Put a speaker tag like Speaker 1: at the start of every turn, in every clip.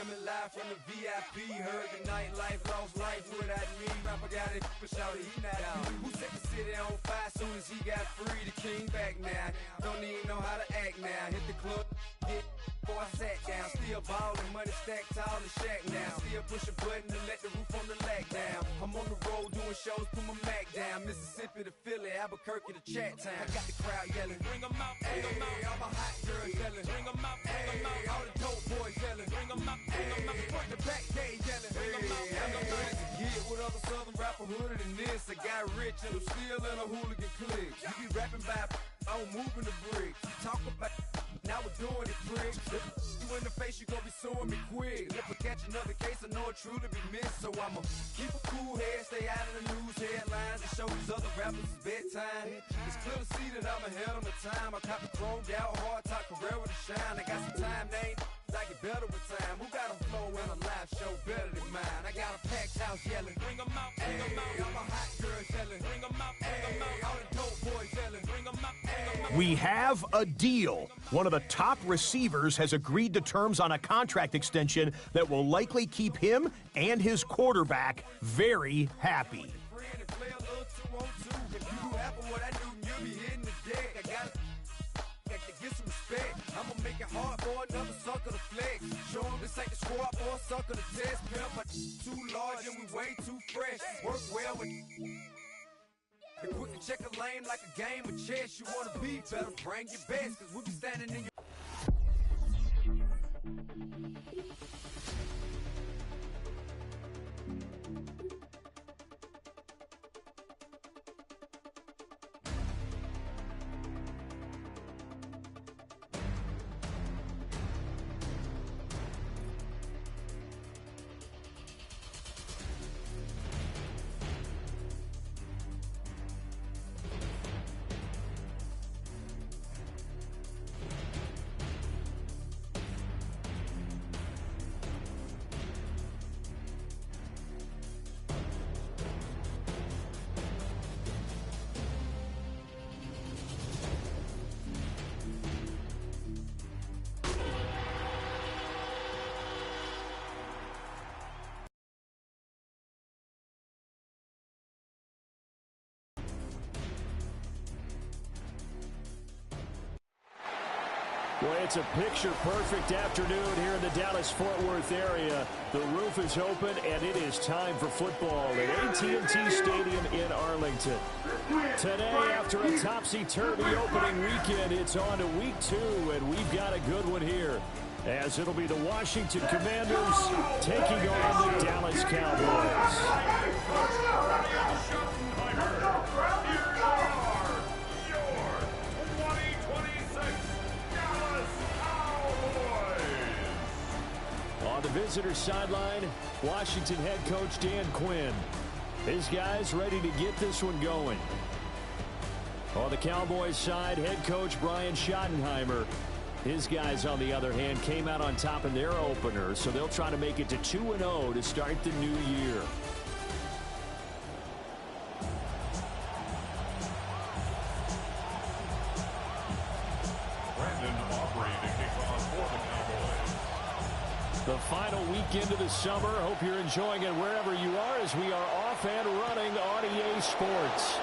Speaker 1: coming live from the VIP. Heard the nightlife, lost life without me. Rapper got it, but shout it, he not out. Who set the city on fire soon as he got free? The king back now. Don't even know how to act now. Hit the club, get before I sat down. Still ballin', money stacked tall and shack now. Still push a button to let the roof on the lag down. I'm on the road doing shows, put my Mac down. Mississippi to Philly, Albuquerque to Chat Town. I got the crowd yelling, bring 'em out, bring 'em out. All my hot girls yelling, bring 'em out, bring 'em out. All the dope boys yelling, bring 'em out, bring 'em out. Front to back, they yelling, bring 'em out, bring 'em out. To get with other southern rapper hooded than this. I got rich and I'm still in a hooligan clique. You be rapping by, I'm moving the bricks. You talk about, now we're doing it, pricks. You in the face, you gon' be suing me quick. If I catch another case, I know it truly be missed. So I'ma keep a cool head, stay out of the news headlines, and show these other rappers it's bedtime. It's clear to see that I'm ahead of my time. I caught the chromed out, hard top career with a shine. I got some time, they ain't I get better with time. Who got a flow and a live show better than mine? I got a packed house yelling, bring 'em out, bring 'em out. All my hot girls yelling, bring 'em out, bring 'em out. All the dope boys yelling, bring 'em out, bring 'em out.
Speaker 2: We have a deal. One of the top receivers has agreed to terms on a contract extension that will likely keep him and his quarterback very happy.
Speaker 1: I'ma make it hard for another sucker to flex. Show him this ain't the squad for a sucker to test. Pimp, but too large and we way too fresh. Work well with and quick to check a lane like a game of chess. You wanna be better, bring your best, cause we be standing in your
Speaker 3: Well, it's a picture-perfect afternoon here in the Dallas-Fort Worth area. The roof is open, and it is time for football at AT&T Stadium in Arlington. Today, after a topsy-turvy opening weekend, it's on to week 2, and we've got a good one here, as it'll be the Washington Commanders taking on the Dallas Cowboys. On the visitor sideline, Washington head coach Dan Quinn. His guys ready to get this one going. On the Cowboys side, head coach Brian Schottenheimer. His guys, on the other hand, came out on top in their opener, so they'll try to make it to 2-0 to start the new year. The final weekend of the summer. Hope you're enjoying it wherever you are as we are off and running on EA Sports.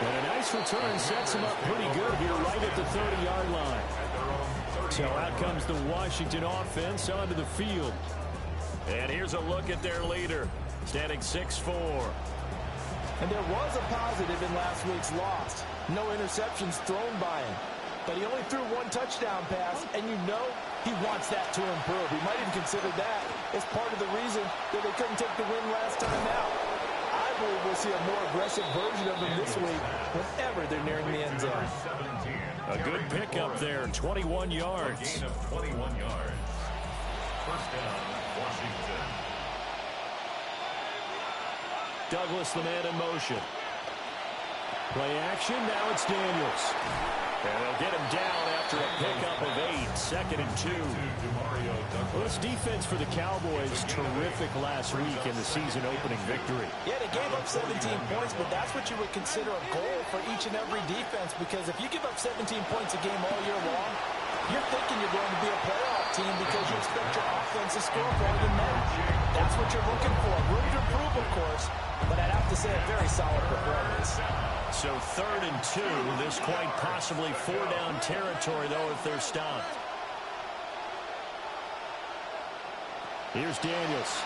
Speaker 3: And a nice return sets him up pretty good here right at the 30-yard line. So out comes the Washington offense onto the field. And here's a look at their leader, standing 6'4".
Speaker 4: And there was a positive in last week's loss. No interceptions thrown by him. But he only threw one touchdown pass, and you know he wants that to improve. He might even consider that as part of the reason that they couldn't take the win last time out. I believe we'll see a more aggressive version of him this week whenever they're nearing the end zone.
Speaker 3: A good pickup there, 21 yards.
Speaker 5: A gain of 21 yards. First down, Washington.
Speaker 3: Douglas, the man in motion. Play action, now it's Daniels. And they'll get him down after a pickup of 8, 2nd and 2. Well, this defense for the Cowboys, terrific last week in the season-opening victory.
Speaker 4: Yeah, they gave up 17 points, but that's what you would consider a goal for each and every defense, because if you give up 17 points a game all year long, you're thinking you're going to be a playoff team because you expect your offense to score more than them. That's what you're looking for. Room to improve, of course, but I'd have to say a very solid performance.
Speaker 3: So 3rd and 2. This quite possibly 4-down territory, though, if they're stopped. Here's Daniels.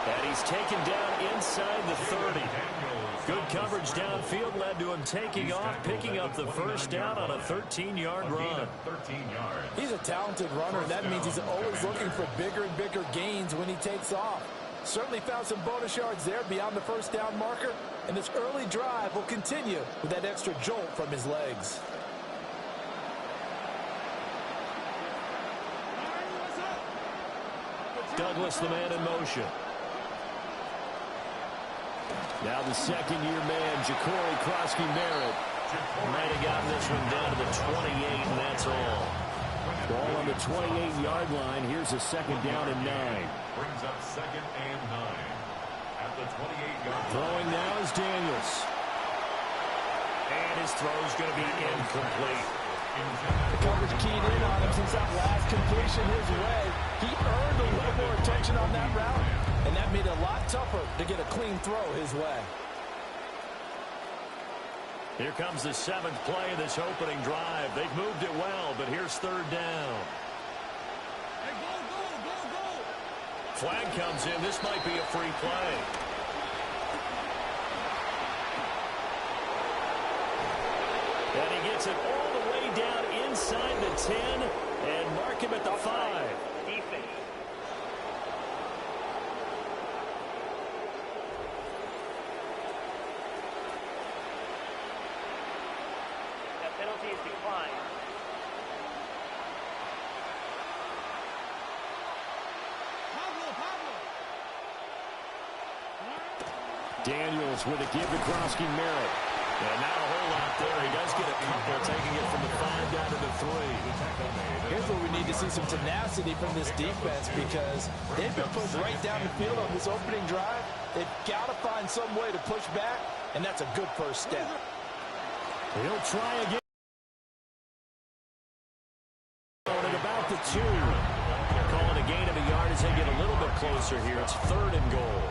Speaker 3: And he's taken down inside the 30. Good coverage downfield led to him taking off, picking up the first down on a 13-yard run.
Speaker 4: He's a talented runner, and that means he's always looking for bigger and bigger gains when he takes off. Certainly found some bonus yards there beyond the first down marker, and this early drive will continue with that extra jolt from his legs.
Speaker 3: Douglas, the man in motion. Now the second-year man, Ja'Cory Krosky-Merritt. Might have gotten this one down to the 28, and that's all. Ball on the 28-yard line. Here's a second down and 9.
Speaker 5: Brings up 2nd and 9. At the 28-yard line.
Speaker 3: Throwing now is Daniels. And his throw's going to be incomplete.
Speaker 4: The coverage keyed in on him since that last completion his way. He earned a little more attention on that route, and that made it a lot tougher to get a clean throw his way.
Speaker 3: Here comes the 7th play of this opening drive. They've moved it well, but here's 3rd down.
Speaker 1: Hey, go.
Speaker 3: Flag comes in. This might be a free play. And he gets it all the way down inside the 10 and mark him at the 5.
Speaker 6: That penalty is declined.
Speaker 3: Daniels with a give to Krosky-Merritt. And not a whole lot there. He does get a couple, taking it from the 5 down to the 3.
Speaker 4: Here's where we need to see some tenacity from this defense because they've been pushed right down the field on this opening drive. They've got to find some way to push back, and that's a good first step.
Speaker 3: He'll try again. At about the 2. Calling a gain of a yard as they get a little bit closer here. It's 3rd and goal.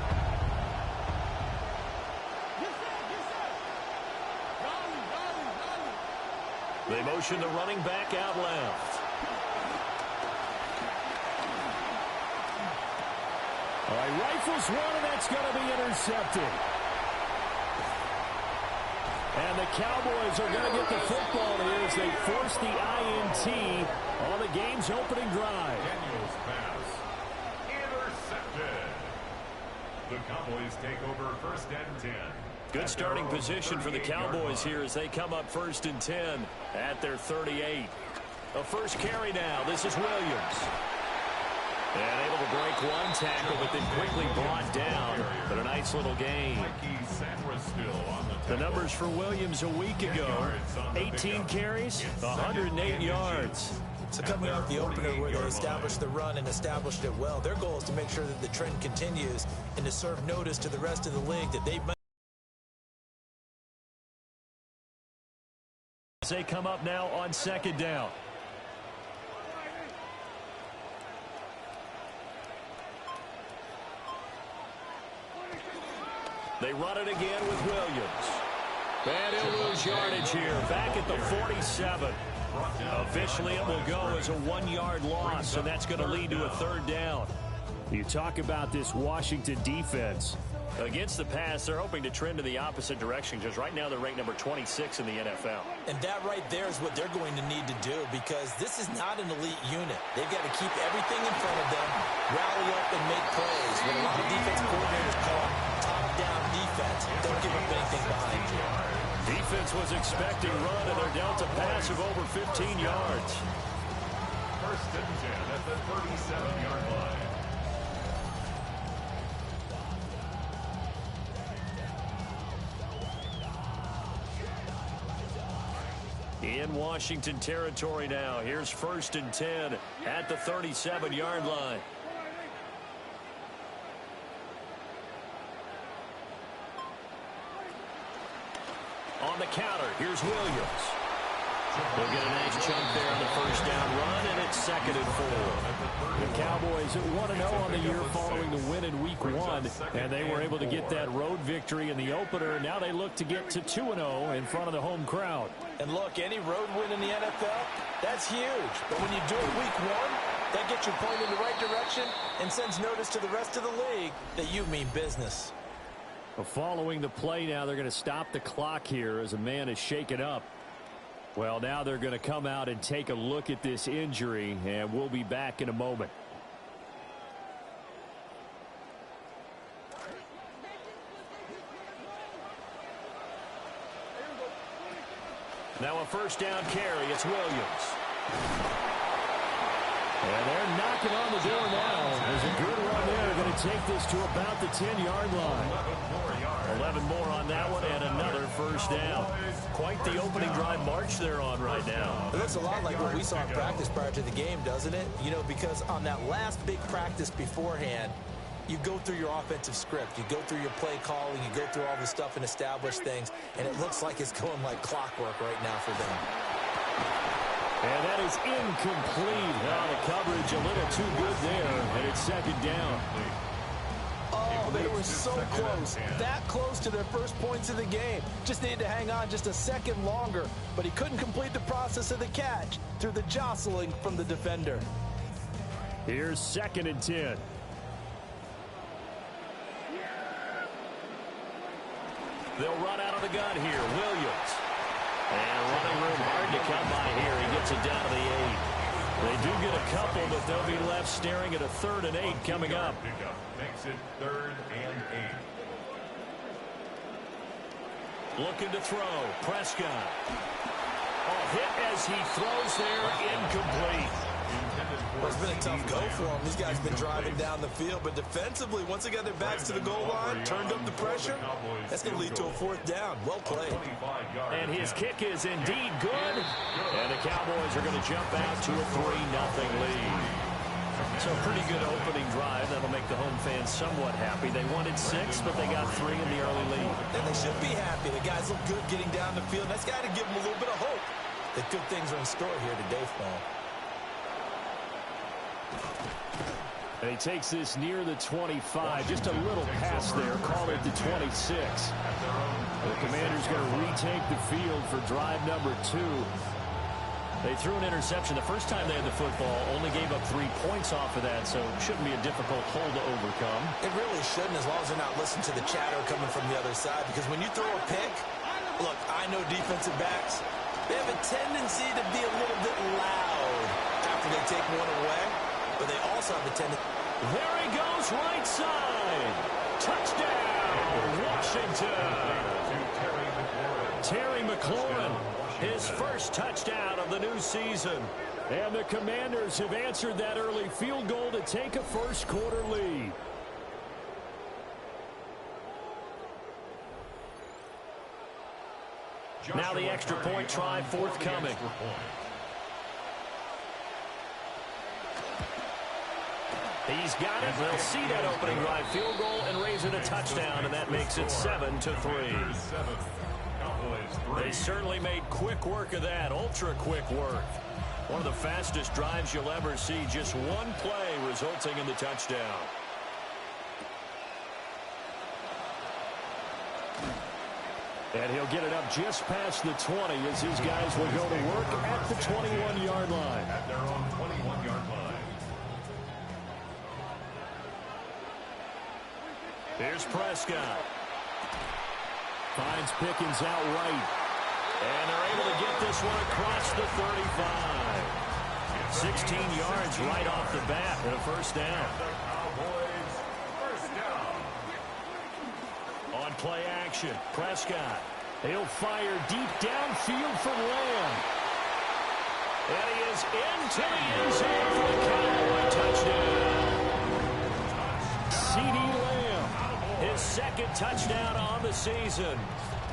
Speaker 3: They motion the running back out left. All right, rifles one, and that's going to be intercepted. And the Cowboys are going to get the football here as they force the INT on the game's opening drive.
Speaker 5: Daniels pass. Intercepted. The Cowboys take over 1st and 10.
Speaker 3: Good starting position for the Cowboys here as they come up 1st and 10 at their 38. A first carry now. This is Williams. And able to break one tackle, but then quickly brought down. But a nice little gain. The numbers for Williams a week ago: 18 carries, 108 yards.
Speaker 4: So coming off the opener where they established the run and established it well, their goal is to make sure that the trend continues and to serve notice to the rest of the league that they might.
Speaker 3: They come up now on 2nd down. They run it again with Williams. And he'll lose yardage here. Back at the 47. Officially, it will go as a 1-yard loss, and that's going to lead to a 3rd down. You talk about this Washington defense. Against the pass, they're hoping to trend in the opposite direction because right now they're ranked number 26 in the NFL.
Speaker 4: And that right there is what they're going to need to do because this is not an elite unit. They've got to keep everything in front of them, rally up and make plays. What a lot of defensive coordinators call top-down defense. Don't give up anything behind you.
Speaker 3: Defense was expecting run, and they're dealt a pass of over 15 yards.
Speaker 5: 1st and 10 at the 37-yard line.
Speaker 3: In Washington territory now. Here's 1st and 10 at the 37-yard line. On the counter, here's Williams. They'll get a nice chunk there on the first down run, and it's 2nd and 4. The Cowboys 1-0 on the year following the win in Week 1, and they were able to get that road victory in the opener. Now they look to get to 2-0 in front of the home crowd.
Speaker 4: And look, any road win in the NFL, that's huge. But when you do it Week 1, that gets you pointed in the right direction and sends notice to the rest of the league that you mean business.
Speaker 3: Well, following the play now, they're going to stop the clock here as a man is shaken up. Well, now they're going to come out and take a look at this injury, and we'll be back in a moment. Now a first down carry. It's Williams. And they're knocking on the door now. There's a good run there. They're going to take this to about the 10-yard line. 11 more on that one, and another first down. Quite the opening drive march they're on right now.
Speaker 4: It looks a lot like what we saw in practice prior to the game, doesn't it? You know, because on that last big practice beforehand, you go through your offensive script. You go through your play calling. You go through all the stuff and establish things. And it looks like it's going like clockwork right now for them.
Speaker 3: And that is incomplete. Well, the coverage a little too good there, and it's 2nd down.
Speaker 4: Oh, they were so close. That close to their first points of the game. Just needed to hang on just a second longer. But he couldn't complete the process of the catch through the jostling from the defender.
Speaker 3: Here's 2nd and 10. They'll run out of the gun here. Williams. And running room hard to come by here. He gets it down to the 8. They do get a couple, but they'll be left staring at a 3rd and 8 coming up.
Speaker 5: Makes it 3rd and 8.
Speaker 3: Looking to throw. Prescott. Oh, hit as he throws there. Incomplete.
Speaker 4: Well, it's been a tough go for them. These guys have been driving down the field, but defensively, once they got their backs to the goal line, turned up the pressure, that's going to lead to a 4th down. Well played.
Speaker 3: And his kick is indeed good. And the Cowboys are going to jump out to a 3-0 lead. So a pretty good opening drive. That'll make the home fans somewhat happy. They wanted 6, but they got 3 in the early lead.
Speaker 4: And they should be happy. The guys look good getting down the field. That's got to give them a little bit of hope that good things are in store here today for them.
Speaker 3: And he takes this near the 25. Just a little pass there. Call it the 26. The Commanders going to retake the field for drive number 2. They threw an interception the first time they had the football. Only gave up 3 points off of that, so it shouldn't be a difficult hole to overcome.
Speaker 4: It really shouldn't, as long as they're not listening to the chatter coming from the other side. Because when you throw a pick, look, I know defensive backs, they have a tendency to be a little bit loud after they take one away. But they also have a tendency.
Speaker 3: There he goes, right side. Touchdown, Washington. Terry McLaurin, his first touchdown of the new season. And the Commanders have answered that early field goal to take a first-quarter lead. Now the extra point try forthcoming. He's got it. They'll see that opening drive field goal and raise it a touchdown, and that makes it 7-3. They certainly made quick work of that, ultra-quick work. One of the fastest drives you'll ever see, just one play resulting in the touchdown. And he'll get it up just past the 20 as his guys will go to work at the 21-yard line.
Speaker 5: At their own 21-yard line.
Speaker 3: Here's Prescott. Finds Pickens out right. And they're able to get this one across the 35. 16 yards right off the bat and a first down. On play action, Prescott. He'll fire deep downfield for Lamb. And he is into the end zone for the Cowboy touchdown. C.D. Lamb, his second touchdown on the season.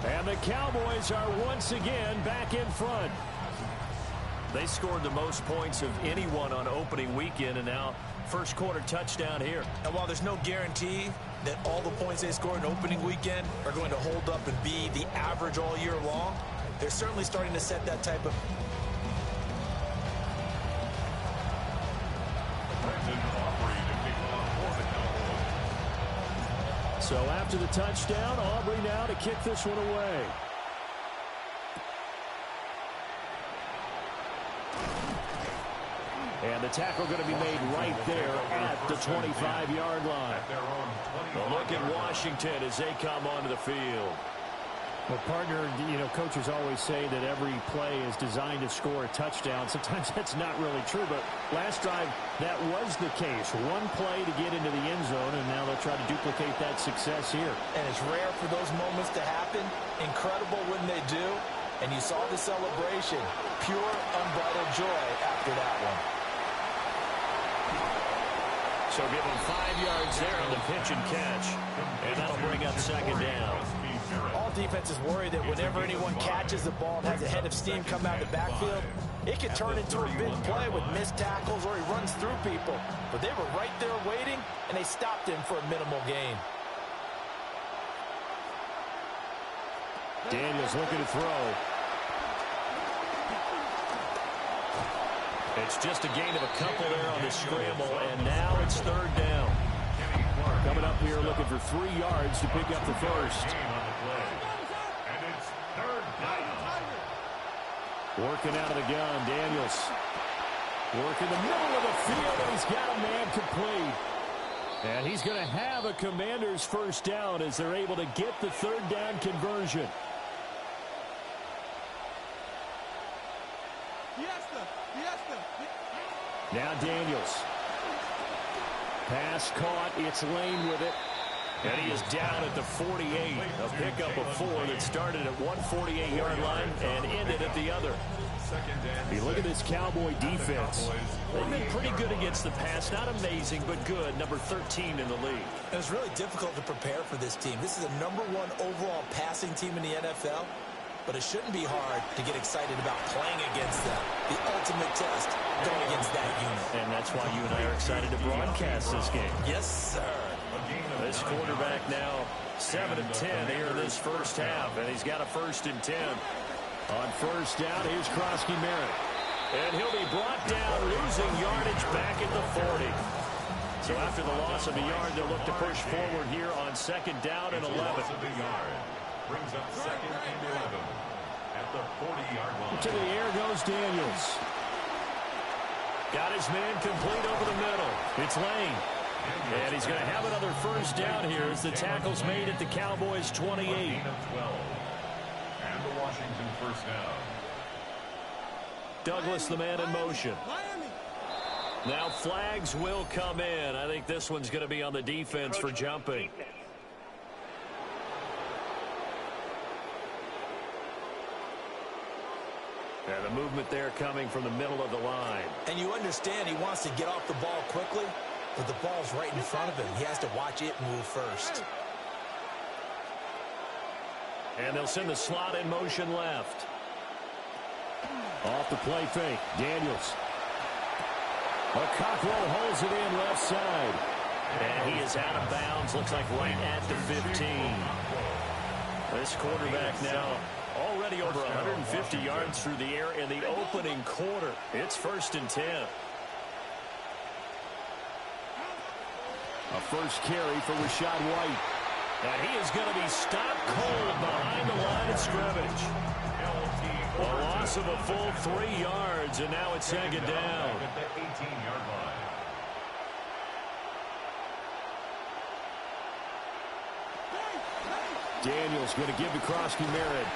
Speaker 3: And the Cowboys are once again back in front. They scored the most points of anyone on opening weekend, and now first quarter touchdown here.
Speaker 4: And while there's no guarantee that all the points they scored in opening weekend are going to hold up and be the average all year long, they're certainly starting to set that type of
Speaker 3: So after the touchdown, Aubrey now to kick this one away. And the tackle going to be made right there at the 25-yard line. A look at Washington as they come onto the field.
Speaker 7: Well, partner, coaches always say that every play is designed to score a touchdown. Sometimes that's not really true, but last drive, that was the case. One play to get into the end zone, and now they'll try to duplicate that success here.
Speaker 4: And it's rare for those moments to happen. Incredible when they do. And you saw the celebration. Pure, unbridled joy after that one.
Speaker 3: So give him 5 yards there on the pitch and catch. And that'll bring up second down.
Speaker 4: All defenses worry that whenever anyone catches the ball and has a head of steam come out of the backfield, it could turn into a big play with missed tackles or he runs through people. But they were right there waiting, and they stopped him for a minimal gain.
Speaker 3: Daniels looking to throw. It's just a gain of a couple there on the scramble, and now it's third down. Coming up here looking for 3 yards to pick up the first.
Speaker 5: And it's third down.
Speaker 3: Working out of the gun, Daniels. Working the middle of the field, and he's got a man complete. And he's going to have a Commander's first down as they're able to get the third down conversion. Now Daniels. Pass caught. It's Lane with it. And he is down at the 48. A pickup of 4 that started at one 48-yard line and ended at the other. You look at this Cowboy defense. They've been pretty good against the pass. Not amazing, but good. Number 13 in the league.
Speaker 4: It was really difficult to prepare for this team. This is a #1 overall passing team in the NFL. But it shouldn't be hard to get excited about playing against them. The ultimate test going against that unit.
Speaker 3: And that's why you and I are excited to broadcast this game.
Speaker 4: Yes, sir.
Speaker 3: This quarterback now 7 of 10 here in this first half. And he's got a 1st and 10. On first down, here's Krosky Merritt. And he'll be brought down, losing yardage back at the 40. So after the loss of a yard, they'll look to push forward here on second down and 11.
Speaker 5: Brings up second and 11 at the 40-yard line.
Speaker 3: To the air goes Daniels. Got his man complete over the middle. It's Lane. And he's going to have another first down here as the tackle's made at the Cowboys' 28.
Speaker 5: And the Washington first down.
Speaker 3: Douglas, the man in motion. Now flags will come in. I think this one's going to be on the defense for jumping. And the movement there coming from the middle of the line.
Speaker 4: And you understand he wants to get off the ball quickly, but the ball's right in front of him. He has to watch it move first.
Speaker 3: And they'll send the slot in motion left. Off the play fake. Daniels. Cockrell holds it in left side. And he is out of bounds. Looks like right at the 15. This quarterback now already over 150 yards through the air in the opening quarter. It's 1st and 10. A first carry for Rashad White. And he is going to be stopped cold behind the line of scrimmage. A loss of a full 3 yards, and now it's second down.
Speaker 5: At the 18-yard line.
Speaker 3: Daniels going to give to Krosky Merritt.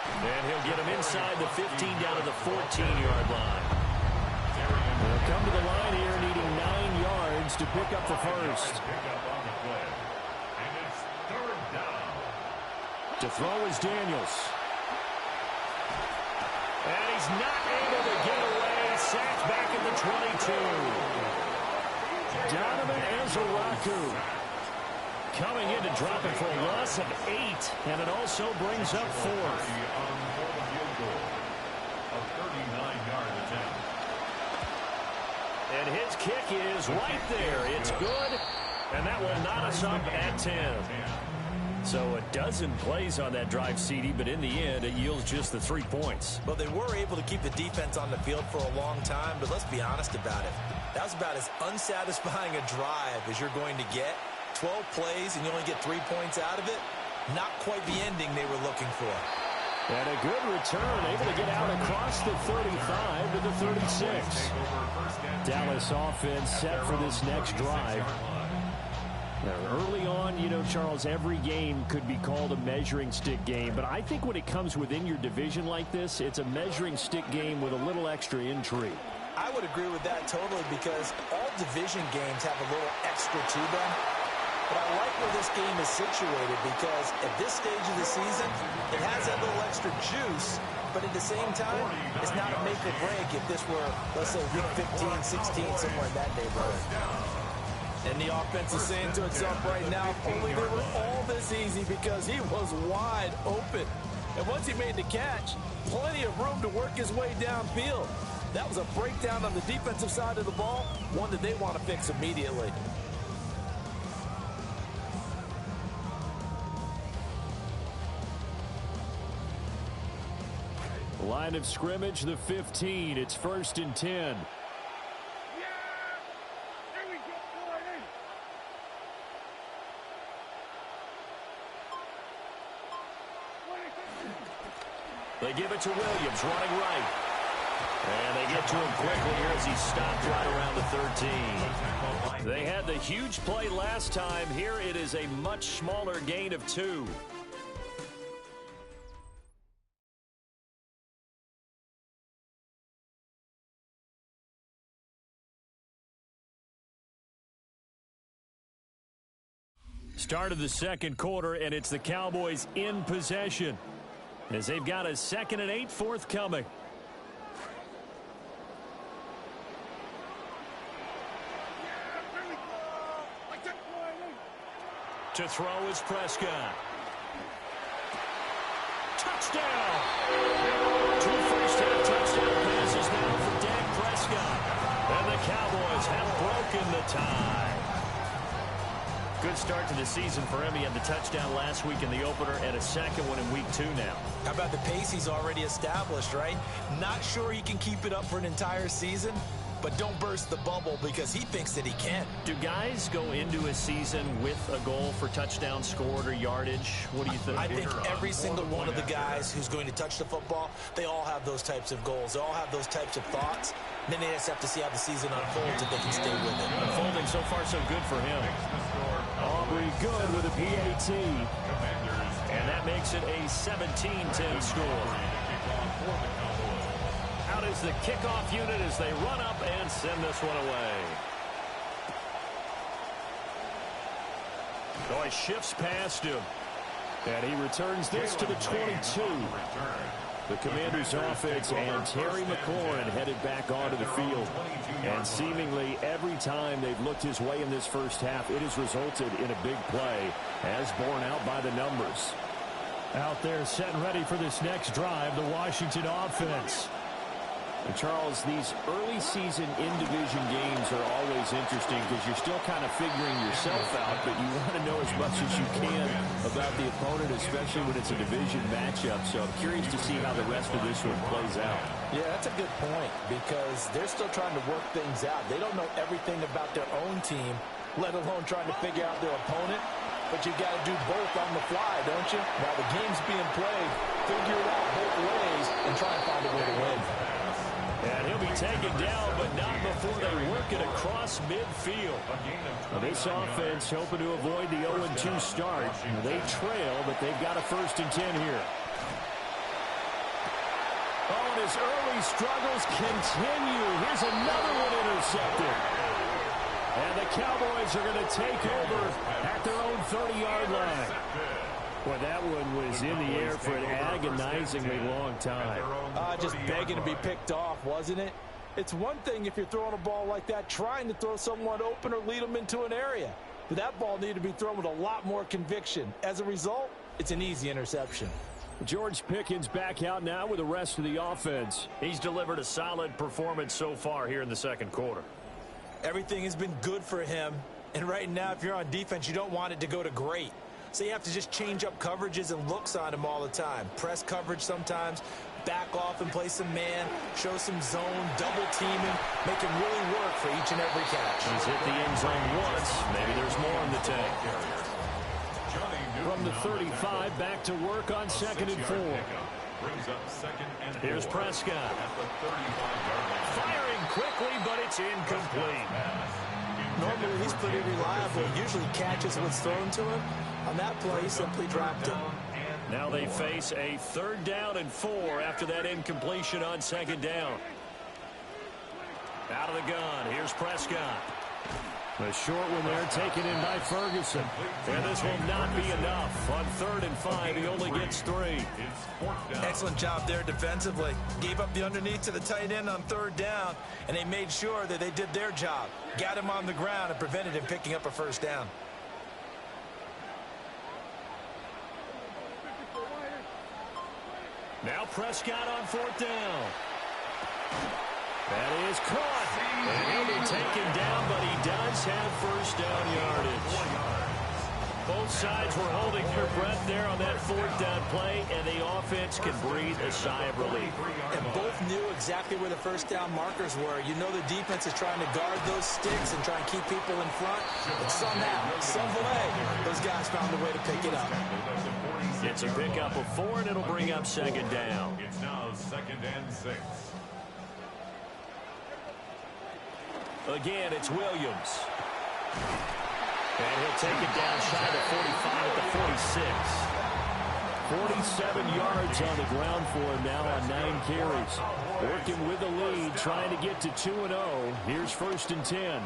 Speaker 3: And he'll get him inside the 15 down to the 14-yard line. They'll come to the line here needing 9 yards to pick up the first.
Speaker 5: And it's third down.
Speaker 3: To throw is Daniels. And he's not able to get away. Sacked back at the 22. Donovan Ezeraku coming in to drop it for a loss of 8. And it also brings up 4th. And his kick is right there. It's good. And that will knot us up at 10. So a dozen plays on that drive, CD, but in the end, it yields just the 3 points.
Speaker 4: Well, they were able to keep the defense on the field for a long time, but let's be honest about it. That was about as unsatisfying a drive as you're going to get 12 plays and you only get 3 points out of it, not quite the ending they were looking for.
Speaker 3: And a good return, able to get out across the 35 to the 36. Dallas offense set for this next drive. Now, early on, you know, Charles, every game could be called a measuring stick game. But I think when it comes within your division like this, it's a measuring stick game with a little extra intrigue.
Speaker 4: I would agree with that totally because all division games have a little extra to them. But I like where this game is situated because at this stage of the season, it has that little extra juice, but at the same time, it's not a make or break if this were, let's say, week 15, 16, somewhere in that neighborhood. And the offense is saying to itself right now, if only they were all this easy because he was wide open. And once he made the catch, plenty of room to work his way downfield. That was a breakdown on the defensive side of the ball, one that they want to fix immediately.
Speaker 3: Line of scrimmage, the 15. It's 1st and 10. They give it to Williams, running right. And they get to him quickly here as he stopped right around the 13. They had the huge play last time. Here it is a much smaller gain of 2. Start of the second quarter, and it's the Cowboys in possession as they've got a 2nd and 8 forthcoming. To throw is Prescott. Touchdown! 2 first-half touchdown passes now for Dak Prescott. And the Cowboys have broken the tie. Good start to the season for him. He had the touchdown last week in the opener and a second one in week 2 now.
Speaker 4: How about the pace he's already established, right? Not sure he can keep it up for an entire season, but don't burst the bubble because he thinks that he can.
Speaker 3: Do guys go into a season with a goal for touchdown scored or yardage? What do you think?
Speaker 4: I think every single one of the guys who's going to touch the football, they all have those types of goals. They all have those types of thoughts. Then they just have to see how the season unfolds if they can stay with it.
Speaker 3: Unfolding so far so good for him. Aubrey good with a PAT. And that makes it a 17-10 score. Out is the kickoff unit as they run up and send this one away. So he shifts past him. And he returns this to the 22. The Commanders' offense and Terry McLaurin headed back onto the field. And seemingly every time they've looked his way in this first half, it has resulted in a big play, as borne out by the numbers. Out there set and ready for this next drive, the Washington offense. And Charles, these early season in-division games are always interesting because you're still kind of figuring yourself out, but you want to know as much as you can about the opponent, especially when it's a division matchup. So I'm curious to see how the rest of this one plays out.
Speaker 4: Yeah, that's a good point because they're still trying to work things out. They don't know everything about their own team, let alone trying to figure out their opponent. But you got to do both on the fly, don't you? While the game's being played, figure it out both ways and try and find a way to win.
Speaker 3: And he'll be taken down, but not before they work it across midfield. Now this offense hoping to avoid the 0-2 start. They trail, but they've got a 1st and 10 here. Oh, and his early struggles continue. Here's another one intercepted. And the Cowboys are going to take over at their own 30-yard line. Boy, that one was in the air for an agonizingly long time.
Speaker 4: Just begging to be picked off, wasn't it? It's one thing if you're throwing a ball like that, trying to throw someone open or lead them into an area. But that ball needed to be thrown with a lot more conviction. As a result, it's an easy interception.
Speaker 3: George Pickens back out now with the rest of the offense. He's delivered a solid performance so far here in the second quarter.
Speaker 4: Everything has been good for him. And right now, if you're on defense, you don't want it to go to great. So you have to just change up coverages and looks on him all the time. Press coverage sometimes, back off and play some man, show some zone, double teaming, make him really work for each and every catch.
Speaker 3: He's hit the end zone once. Maybe there's more in the tank. From the 35, back to work on 2nd and 4. Here's Prescott. Firing quickly, but it's incomplete.
Speaker 4: Normally, he's pretty reliable. Usually catches what's thrown to him. On that play, he simply dropped it.
Speaker 3: Now they face a 3rd down and 4 after that incompletion on 2nd down. Out of the gun, here's Prescott. A short one there, taken in by Ferguson. And this will not be enough. On 3rd and 5, he only gets 3.
Speaker 4: Excellent job there defensively. Gave up the underneath to the tight end on 3rd down, and they made sure that they did their job. Got him on the ground and prevented him picking up a 1st down.
Speaker 3: Now Prescott on 4th down. That is caught. And he'll be taken down, but he does have 1st down yardage. Both sides were holding their breath there on that 4th down play, and the offense can breathe a sigh of relief.
Speaker 4: And both knew exactly where the 1st down markers were. You know the defense is trying to guard those sticks and try and keep people in front. But somehow, some way, those guys found a way to pick it up.
Speaker 3: It's a pickup of 4, and it'll bring up 2nd down.
Speaker 5: It's now 2nd and 6.
Speaker 3: Again, it's Williams. And he'll take it down shy of 45 at the 46. 47 yards on the ground for him now on 9 carries. Working with the lead, trying to get to 2-0. Here's 1st and 10.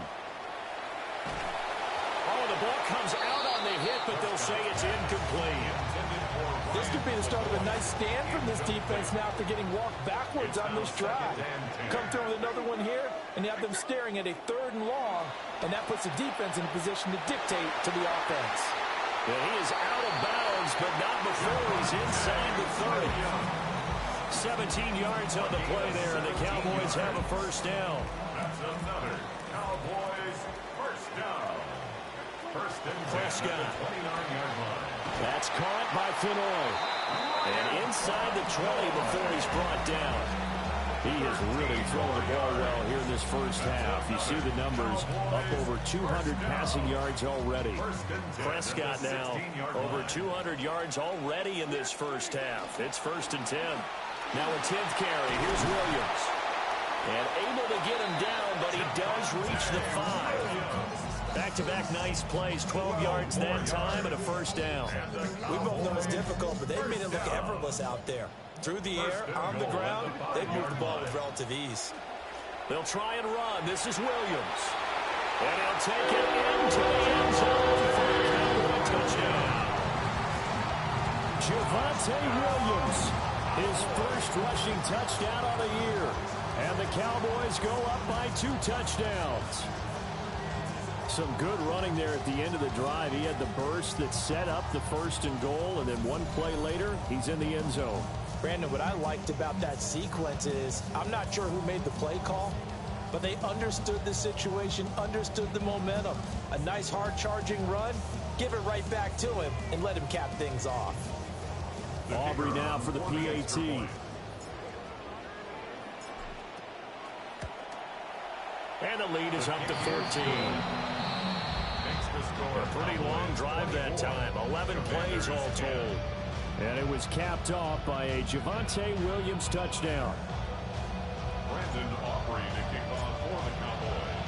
Speaker 3: Oh, the ball comes out on the hit, but they'll say it's incomplete.
Speaker 4: This could be the start of a nice stand from this defense now after getting walked backwards on this drive. Come through with another one here, and you have them staring at a 3rd and long, and that puts the defense in a position to dictate to the offense.
Speaker 3: Yeah, he is out of bounds, but not before he's inside the 30. 17 yards on the play there, and the Cowboys have a 1st down.
Speaker 5: That's another Cowboys 1st down. 1st and 10
Speaker 3: Prescott.
Speaker 5: 29-yard line.
Speaker 3: That's caught by Fenoy. And inside the 20 before he's brought down. He has really thrown the ball well here in this 1st half. You see the numbers, up over 200 passing yards already. Prescott now over 200 yards already in this 1st half. It's 1st and 10. Now a 10th carry. Here's Williams. And able to get him down, but he does reach the 5. Back-to-back nice plays, 12 yards that time and a 1st down.
Speaker 4: We both know it's difficult, but they've made it look effortless out there. Through the air, on the ground, they've moved the ball with relative ease.
Speaker 3: They'll try and run. This is Williams. And he'll take it into the end zone for a Cowboy touchdown. Javonte Williams, his 1st rushing touchdown of the year. And the Cowboys go up by 2 touchdowns. Some good running there at the end of the drive. He had the burst that set up the 1st and goal, and then one play later, he's in the end zone.
Speaker 4: Brandon, what I liked about that sequence is, I'm not sure who made the play call, but they understood the situation, understood the momentum. A nice hard-charging run, give it right back to him, and let him cap things off.
Speaker 3: Aubrey now for the PAT. And the lead is up to 14. A pretty long drive that time. 11 plays all told. And it was capped off by a Javonte Williams touchdown.
Speaker 5: Brandon Aubrey to kick off for the Cowboys.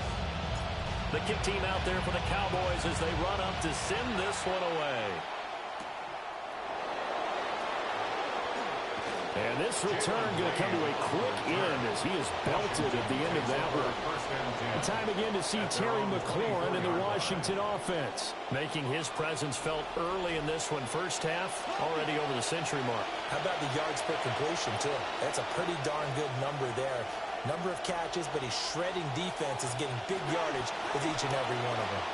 Speaker 3: The kick team out there for the Cowboys as they run up to send this one away. And this return going to come to a quick end as he is belted at the end of that one. Time again to see Terry McLaurin in the Washington offense, making his presence felt early in this one. 1st half, already over the century mark.
Speaker 4: How about the yards per completion, too? That's a pretty darn good number there. Number of catches, but he's shredding defense, is getting big yardage with each and every one of them.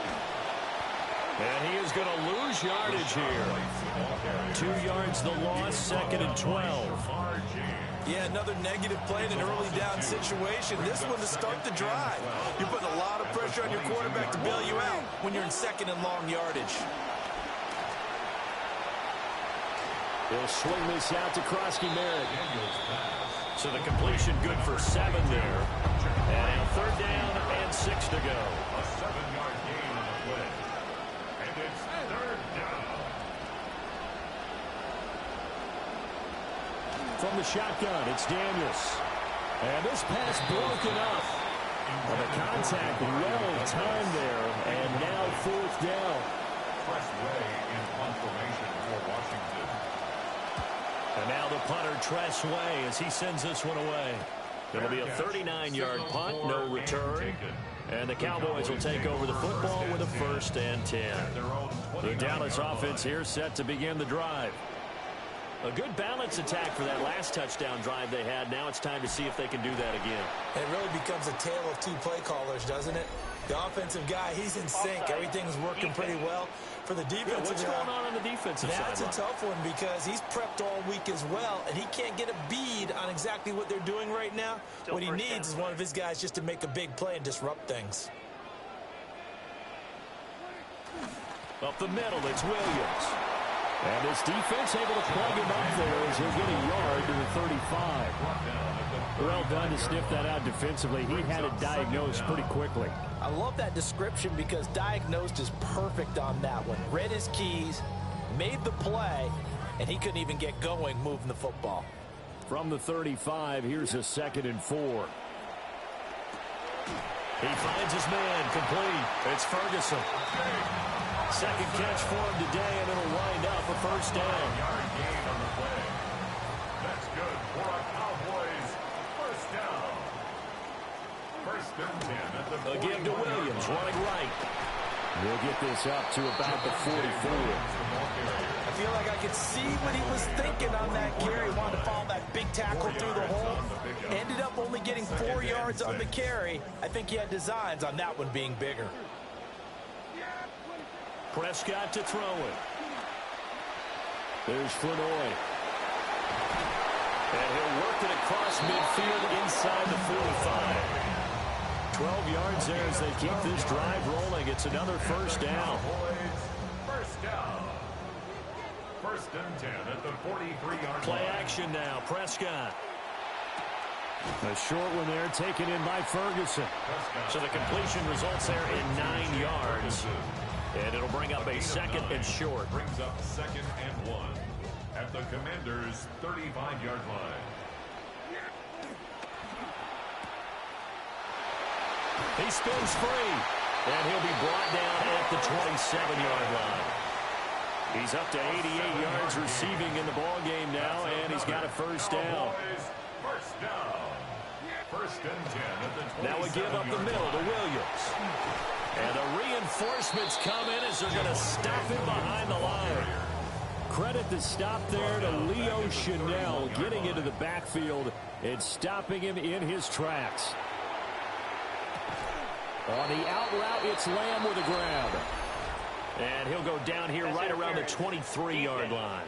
Speaker 3: And he is going to lose yardage here. 2 yards the loss, 2nd and 12.
Speaker 4: Yeah, another negative play in an early down situation. This one to start the drive. You're putting a lot of pressure on your quarterback to bail you out when you're in 2nd and long yardage.
Speaker 3: He'll swing this out to Krosky Merritt.
Speaker 7: So the completion good for 7 there. And now 3rd down and 6 to go.
Speaker 5: A 7-yard gain on the play. And it's 3rd down.
Speaker 3: From the shotgun, it's Daniels. And this pass broken up. Well, the contact well timed there. And now 4th down.
Speaker 5: Press way in punt formation for Washington.
Speaker 7: And now the punter, Tress Way, as he sends this one away. It'll be a 39-yard punt, no return. And the Cowboys will take over the football with a 1st and 10. The Dallas offense here set to begin the drive. A good balance attack for that last touchdown drive they had. Now it's time to see if they can do that again.
Speaker 4: It really becomes a tale of 2 play callers, doesn't it? The offensive guy, he's in sync. Everything's working pretty well. For the defensive
Speaker 7: what's going on the defensive side?
Speaker 4: That's a tough one because he's prepped all week as well, and he can't get a bead on exactly what they're doing right now. What he needs is one of his guys just to make a big play and disrupt things.
Speaker 7: Up the middle, it's Williams.
Speaker 3: And this defense able to plug him up there as he'll get a yard to the 35. Well done to sniff that out defensively. He had it diagnosed pretty quickly.
Speaker 4: I love that description because diagnosed is perfect on that one. Read his keys, made the play, and he couldn't even get going moving the football.
Speaker 3: From the 35, here's a 2nd and 4.
Speaker 7: He finds his man, complete. It's Ferguson. 2nd catch for him today, and it'll wind up a 1st down.
Speaker 5: Yard gain on the play. That's good for a Cowboys 1st down. 1st and 10 at the 40.
Speaker 7: A give to Williams, running right.
Speaker 3: We'll get this up to about the 44.
Speaker 4: I feel like I could see what he was thinking on that carry. He wanted to follow that big tackle through the hole. Ended up only getting 4 yards on the carry. I think he had designs on that one being bigger.
Speaker 7: Prescott to throw it.
Speaker 3: There's Flournoy.
Speaker 7: And he'll work it across midfield inside the 45. 12 yards there as they keep this drive rolling. It's another 1st down.
Speaker 5: 1st down. 1st and 10 at the 43-yard
Speaker 7: Play
Speaker 5: line.
Speaker 7: action now. Prescott.
Speaker 3: A short one there taken in by Ferguson.
Speaker 7: So the completion results there in 9 yards. And it'll bring up a 2nd and short.
Speaker 5: Brings up 2nd and 1 at the Commanders' 35-yard line.
Speaker 7: He spins free. And he'll be brought down at the 27-yard line. He's up to 88 yards receiving in the ball game now, and he's got a 1st down.
Speaker 5: 1st down. 1st and 10 at the 27-yard line.
Speaker 7: Now a give up the middle to Williams. And the reinforcements come in as they're going to stop him behind the line.
Speaker 3: Credit the stop there to Leo Chanel getting into the backfield and stopping him in his tracks. On the out route, it's Lamb with a grab.
Speaker 7: And he'll go down here right around the 23-yard line.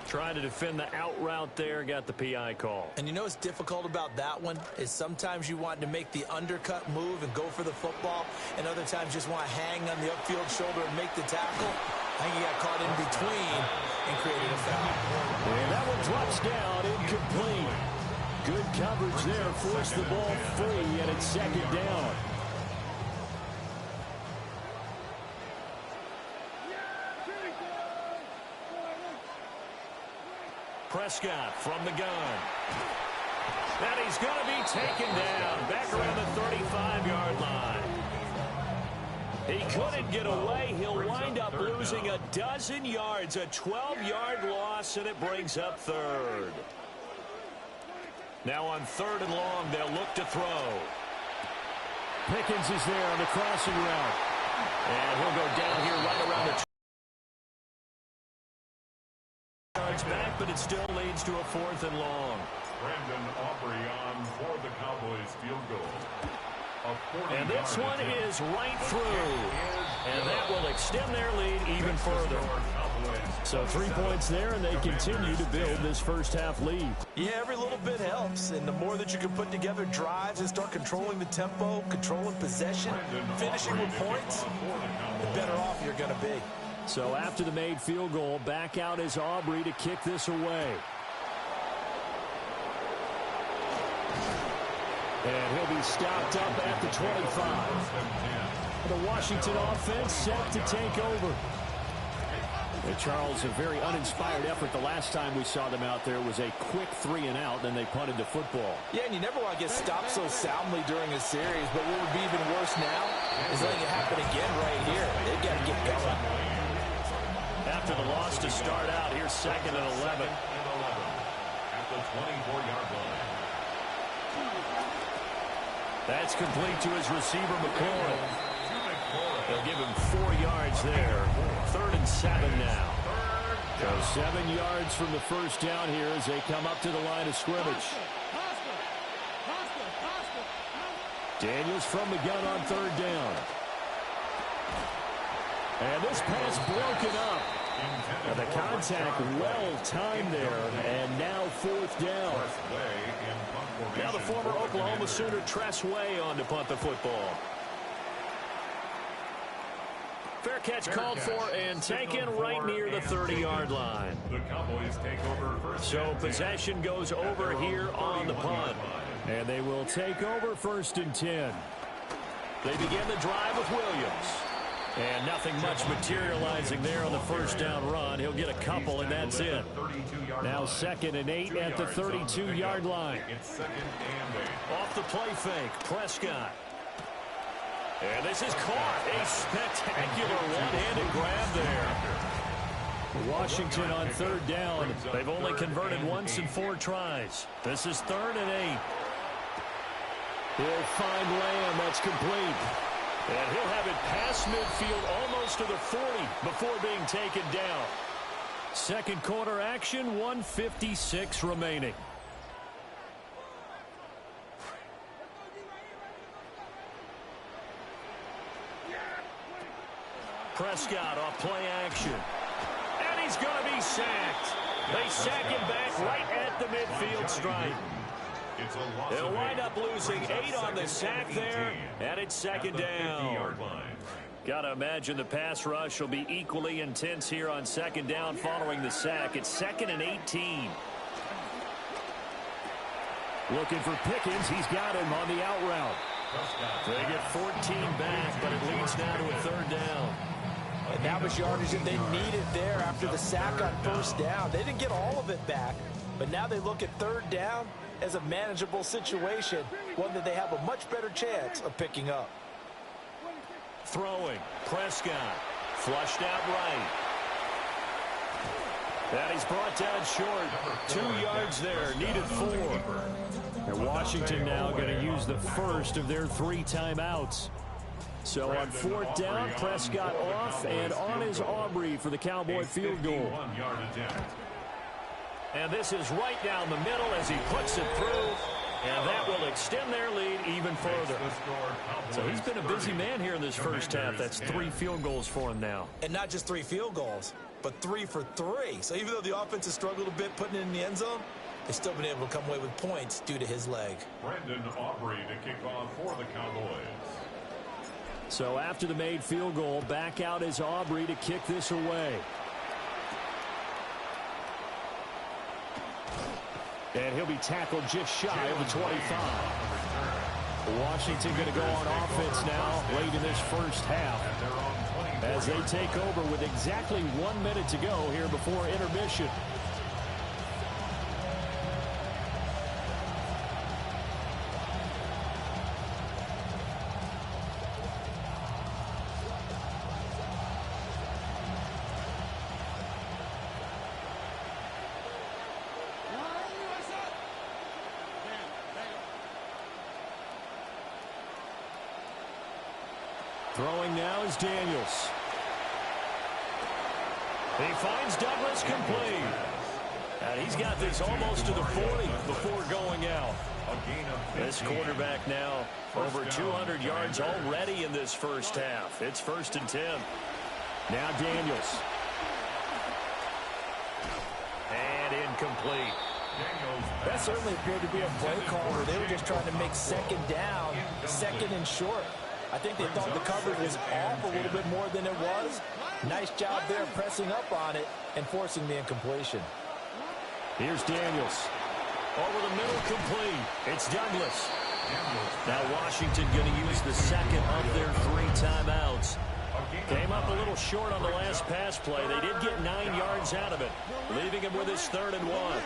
Speaker 7: Trying to defend the out route there, got the PI call.
Speaker 4: And you know what's difficult about that one is sometimes you want to make the undercut move and go for the football, and other times just want to hang on the upfield shoulder and make the tackle. I think he got caught in between and created a foul.
Speaker 3: And that one drops down, incomplete. Good coverage there, forced the ball free, and it's 2nd down.
Speaker 7: Prescott from the gun. And he's going to be taken down back around the 35-yard line. He couldn't get away. He'll wind up losing a dozen yards, a 12-yard loss, and it brings up 3rd. Now on 3rd and long, they'll look to throw.
Speaker 3: Pickens is there on the crossing route.
Speaker 7: And he'll go down here right around the yards back, but it still leads to a 4th and long.
Speaker 5: Brandon Aubrey on for the Cowboys field goal.
Speaker 7: And this one is right through. And that will extend their lead even further.
Speaker 3: So 3 points there, and they continue to build this first half lead.
Speaker 4: Yeah, every little bit helps, and the more that you can put together drives and start controlling the tempo, controlling possession, finishing with points, the better off you're going to be.
Speaker 3: So after the made field goal, back out is Aubrey to kick this away. And he'll be stopped up at the 25. The Washington offense set to take over. And Charles, a very uninspired effort. The last time we saw them out there was a quick 3-and-out, then they punted the football.
Speaker 4: Yeah, and you never want to get stopped so soundly during a series, but what would be even worse now is letting it happen again right here. They've got to get going.
Speaker 3: After the loss to start out, here's 2nd and 11.
Speaker 5: At the 24-yard line.
Speaker 3: That's complete to his receiver, McCoy. They'll give him 4 yards there. 3rd and 7 now. So 7 yards from the first down here as they come up to the line of scrimmage. Daniels from the gun on 3rd down. And this pass broken up. And the contact well timed there. And now 4th down. Now the former Oklahoma Sooner Tress Way on to punt the football. Fair catch called for and taken right near the 30-yard line.
Speaker 5: The Cowboys take over first.
Speaker 3: So possession goes over here on the punt. And they will take over 1st and 10. They begin the drive with Williams. And nothing much materializing there on the first down run. He'll get a couple, and that's it. Now 2nd and 8 at the 32-yard line. Off the play fake, Prescott. And this is caught. A spectacular one-handed grab there. Washington on 3rd down. They've only converted once in 4 tries. This is 3rd and 8. He'll find Lamb. That's complete. And he'll have it past midfield almost to the 40 before being taken down. Second quarter action, 1:56 remaining. Prescott off play action. And he's going to be sacked. They sack him back right at the midfield stripe. They'll wind up losing 8 on the sack there, and it's 2nd down. Got to imagine the pass rush will be equally intense here on 2nd down following the sack. It's 2nd and 18. Looking for Pickens. He's got him on the out route. They get 14 back, but it leads now to a 3rd down.
Speaker 4: And that was yardage that they needed there after the sack on 1st down. They didn't get all of it back, but now they look at 3rd down as a manageable situation, one that they have a much better chance of picking up.
Speaker 3: Throwing, Prescott, flushed out right. And he's brought down short. 2 yards there, needed 4. And Washington now going to use the first of their 3 timeouts. So on 4th down, Prescott off, and on is Aubrey for the Cowboy field goal. And this is right down the middle as he puts it through. And that will extend their lead even further. So he's been a busy man here in this first half. That's 3 field goals for him now.
Speaker 4: And not just 3 field goals, but 3 for 3. So even though the offense has struggled a bit putting it in the end zone, they've still been able to come away with points due to his leg.
Speaker 5: Brandon Aubrey to kick off for the Cowboys.
Speaker 3: So after the made field goal, back out is Aubrey to kick this away. And he'll be tackled just shy of the 25. Washington going to go on offense now late in this first half as they take over with exactly 1 minute to go here before intermission. Throwing now is Daniels. He finds Douglas complete. And he's got this almost to the 40 before going out. This quarterback now over 200 yards already in this first half. It's 1st and 10. Now Daniels. And incomplete.
Speaker 4: That certainly appeared to be a play call where they were just trying to make 2nd down, 2nd and short. I think they thought the coverage was off a little bit more than it was. Nice job there pressing up on it and forcing the incompletion.
Speaker 3: Here's Daniels. Over the middle, complete. It's Douglas. Now Washington going to use the second of their 3 timeouts. Came up a little short on the last pass play. They did get 9 yards out of it, leaving him with his 3rd and 1.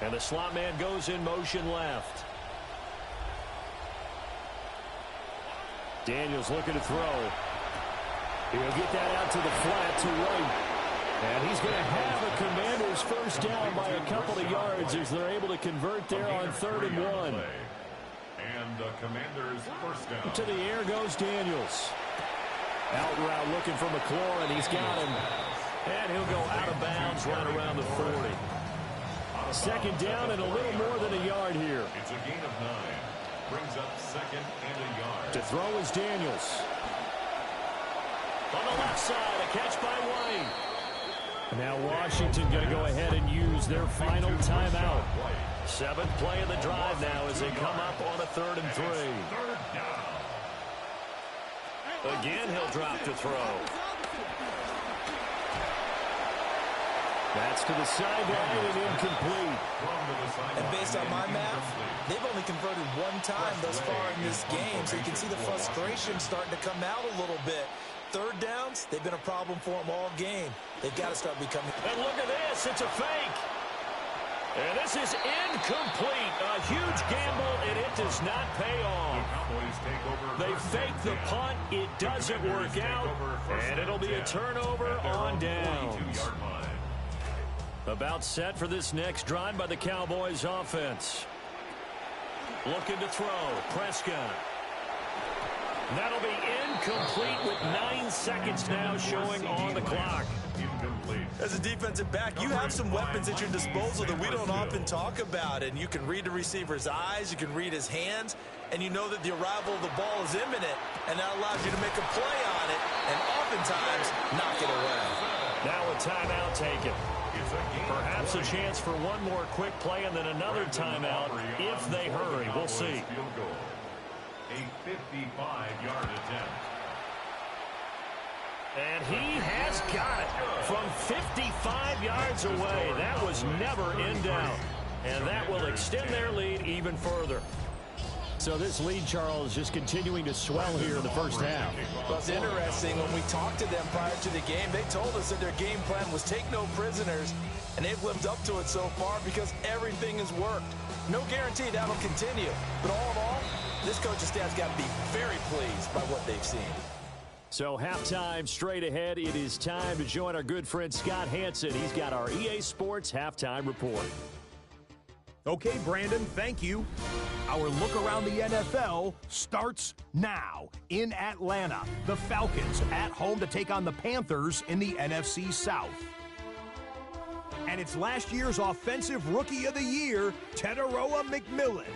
Speaker 3: And the slot man goes in motion left. Daniels looking to throw. He'll get that out to the flat to right. And he's going to have a Commanders first down by a couple of yards as they're able to convert there on 3rd and 1.
Speaker 5: And the Commanders first down.
Speaker 3: To the air goes Daniels. Out route looking for McLaurin. He's got him. And he'll go out of bounds right around the 40. Second down and a little more than a yard here.
Speaker 5: It's a gain of 9. Brings up 2nd and a yard.
Speaker 3: To throw is Daniels. On the left side, a catch by White. Now Washington going to go ahead and use their final timeout. 7th play of the drive now as they come up on a 3rd and 3. Again, he'll drop to throw. That's to the sideline and incomplete.
Speaker 4: And based on my math, they've only converted 1 time thus far in this game, so you can see the frustration starting to come out a little bit. 3rd downs, they've been a problem for them all game. They've got to start becoming...
Speaker 3: And look at this, it's a fake. And this is incomplete. A huge gamble, and it does not pay off. They fake the punt. It doesn't work out, and it'll be a turnover on downs. About set for this next drive by the Cowboys offense. Looking to throw. Prescott. That'll be incomplete with 9 seconds now showing on the clock.
Speaker 4: As a defensive back, you have some weapons at your disposal that we don't often talk about. And you can read the receiver's eyes, you can read his hands, and you know that the arrival of the ball is imminent. And that allows you to make a play on it and oftentimes knock it away.
Speaker 3: Now a timeout taken. Perhaps a chance for one more quick play and then another timeout if they hurry. We'll see.
Speaker 5: A 55-yard attempt.
Speaker 3: And he has got it from 55 yards away. That was never in doubt. And that will extend their lead even further. So this lead, Charles, just continuing to swell here in the first half.
Speaker 4: Well, it's interesting. When we talked to them prior to the game, they told us that their game plan was take no prisoners, and they've lived up to it so far because everything has worked. No guarantee that'll continue. But all in all, this coaching staff's got to be very pleased by what they've seen.
Speaker 3: So halftime straight ahead. It is time to join our good friend Scott Hansen. He's got our EA Sports halftime report.
Speaker 2: Okay, Brandon, thank you. Our look around the NFL starts now in Atlanta. The Falcons at home to take on the Panthers in the NFC South. And it's last year's Offensive Rookie of the Year, Teteroa McMillan.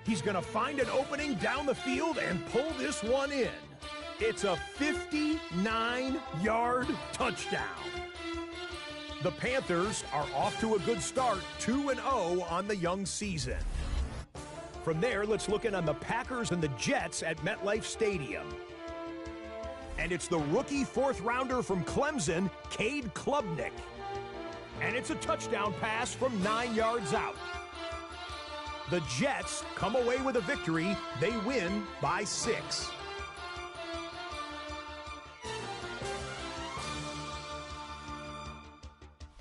Speaker 2: He's going to find an opening down the field and pull this one in. It's a 59-yard touchdown. The Panthers are off to a good start, 2-0 on the young season. From there, let's look in on the Packers and the Jets at MetLife Stadium. And it's the rookie fourth-rounder from Clemson, Cade Klubnik. And it's a touchdown pass from 9 yards out. The Jets come away with a victory. They win by 6.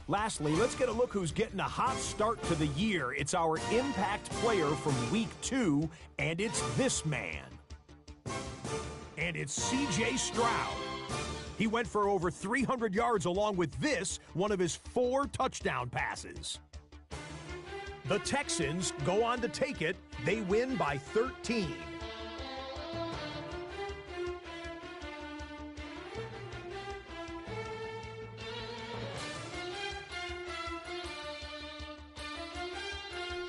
Speaker 2: Lastly, let's get a look who's getting a hot start to the year. It's our impact player from Week 2, and it's this man. And it's C.J. Stroud. He went for over 300 yards along with this, one of his 4 touchdown passes. The Texans go on to take it. They win by 13.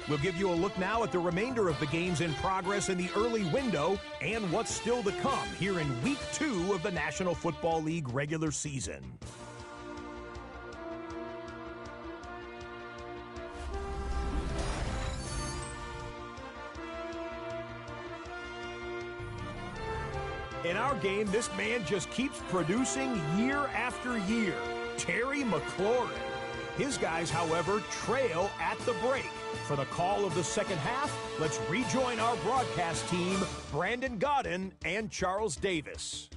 Speaker 2: We'll give you a look now at the remainder of the games in progress in the early window and what's still to come here in Week 2 of the National Football League regular season. In our game, this man just keeps producing year after year. Terry McLaurin. His guys, however, trail at the break. For the call of the second half, let's rejoin our broadcast team, Brandon Godden and Charles Davis.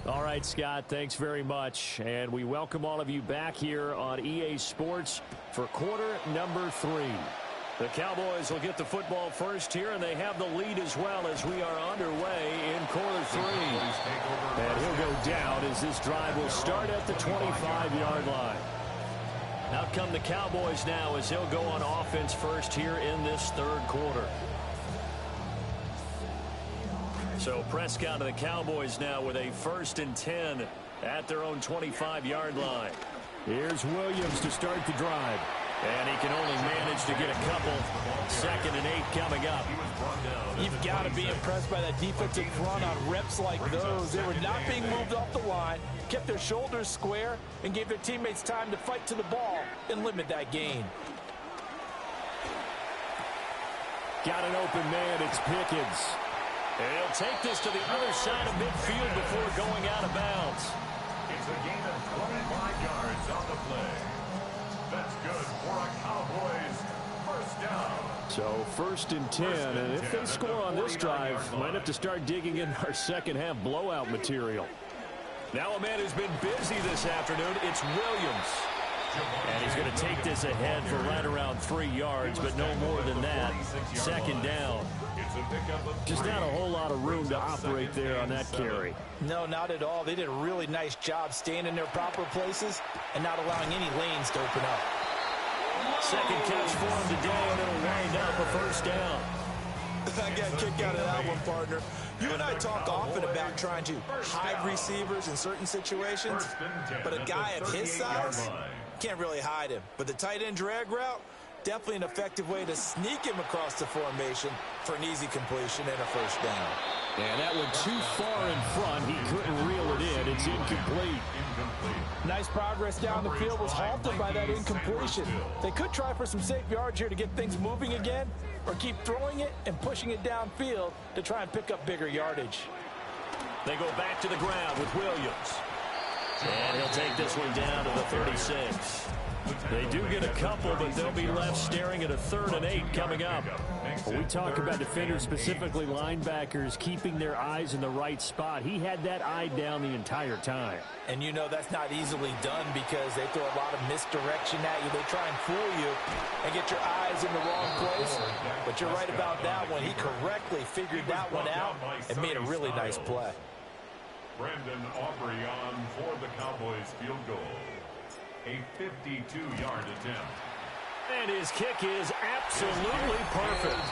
Speaker 3: All right, Scott, thanks very much. And we welcome all of you back here on EA Sports for quarter number 3. The Cowboys will get the football first here, and they have the lead as well as we are underway in quarter 3. And he'll go down as this drive will start at the 25-yard line. Out come the Cowboys now as he'll go on offense first here in this third quarter. So Prescott of the Cowboys now with a 1st and 10 at their own 25-yard line.
Speaker 7: Here's Williams to start the drive.
Speaker 3: And he can only manage to get a couple. 2nd and 8 coming up.
Speaker 4: You've got to be impressed by that defensive front on reps like those. They were not being moved off the line, kept their shoulders square, and gave their teammates time to fight to the ball and limit that gain.
Speaker 3: Got an open man. It's Pickens. And he'll take this to the other side of midfield before going out of bounds.
Speaker 5: It's a gain of 25 yards on the play. That's good for a Cowboys first down.
Speaker 3: So 1st and 10, and if they score on this drive, might have to start digging in our second half blowout material. Now a man who's been busy this afternoon, it's Williams. And he's going to take this ahead for right around 3 yards, but no more than that. 2nd down. Just not a whole lot of room to operate there on that carry.
Speaker 4: No, not at all. They did a really nice job staying in their proper places and not allowing any lanes to open up.
Speaker 3: 2nd catch for him today, and it'll wind up a 1st down.
Speaker 4: I got a kick out of that one, partner. You and I talk often about trying to hide receivers in certain situations, but a guy of his size can't really hide him. But the tight end drag route, definitely an effective way to sneak him across the formation for an easy completion and a 1st down.
Speaker 3: And that went too far in front. He couldn't reel it in. It's incomplete.
Speaker 4: Nice progress down the field was halted by that incompletion. They could try for some safe yards here to get things moving again, or keep throwing it and pushing it downfield to try and pick up bigger yardage.
Speaker 3: They go back to the ground with Williams. And he'll take this one down to the 36. They do get a couple, but they'll be left staring at a 3rd and 8 coming up.
Speaker 7: When we talk about defenders, specifically linebackers, keeping their eyes in the right spot, he had that eye down the entire time.
Speaker 4: And you know that's not easily done because they throw a lot of misdirection at you. They try and fool you and get your eyes in the wrong place. But you're right about that one. He correctly figured that one out and made a really nice play.
Speaker 5: Brandon Aubrey on for the Cowboys field goal. A 52-yard attempt.
Speaker 3: And his kick is absolutely perfect.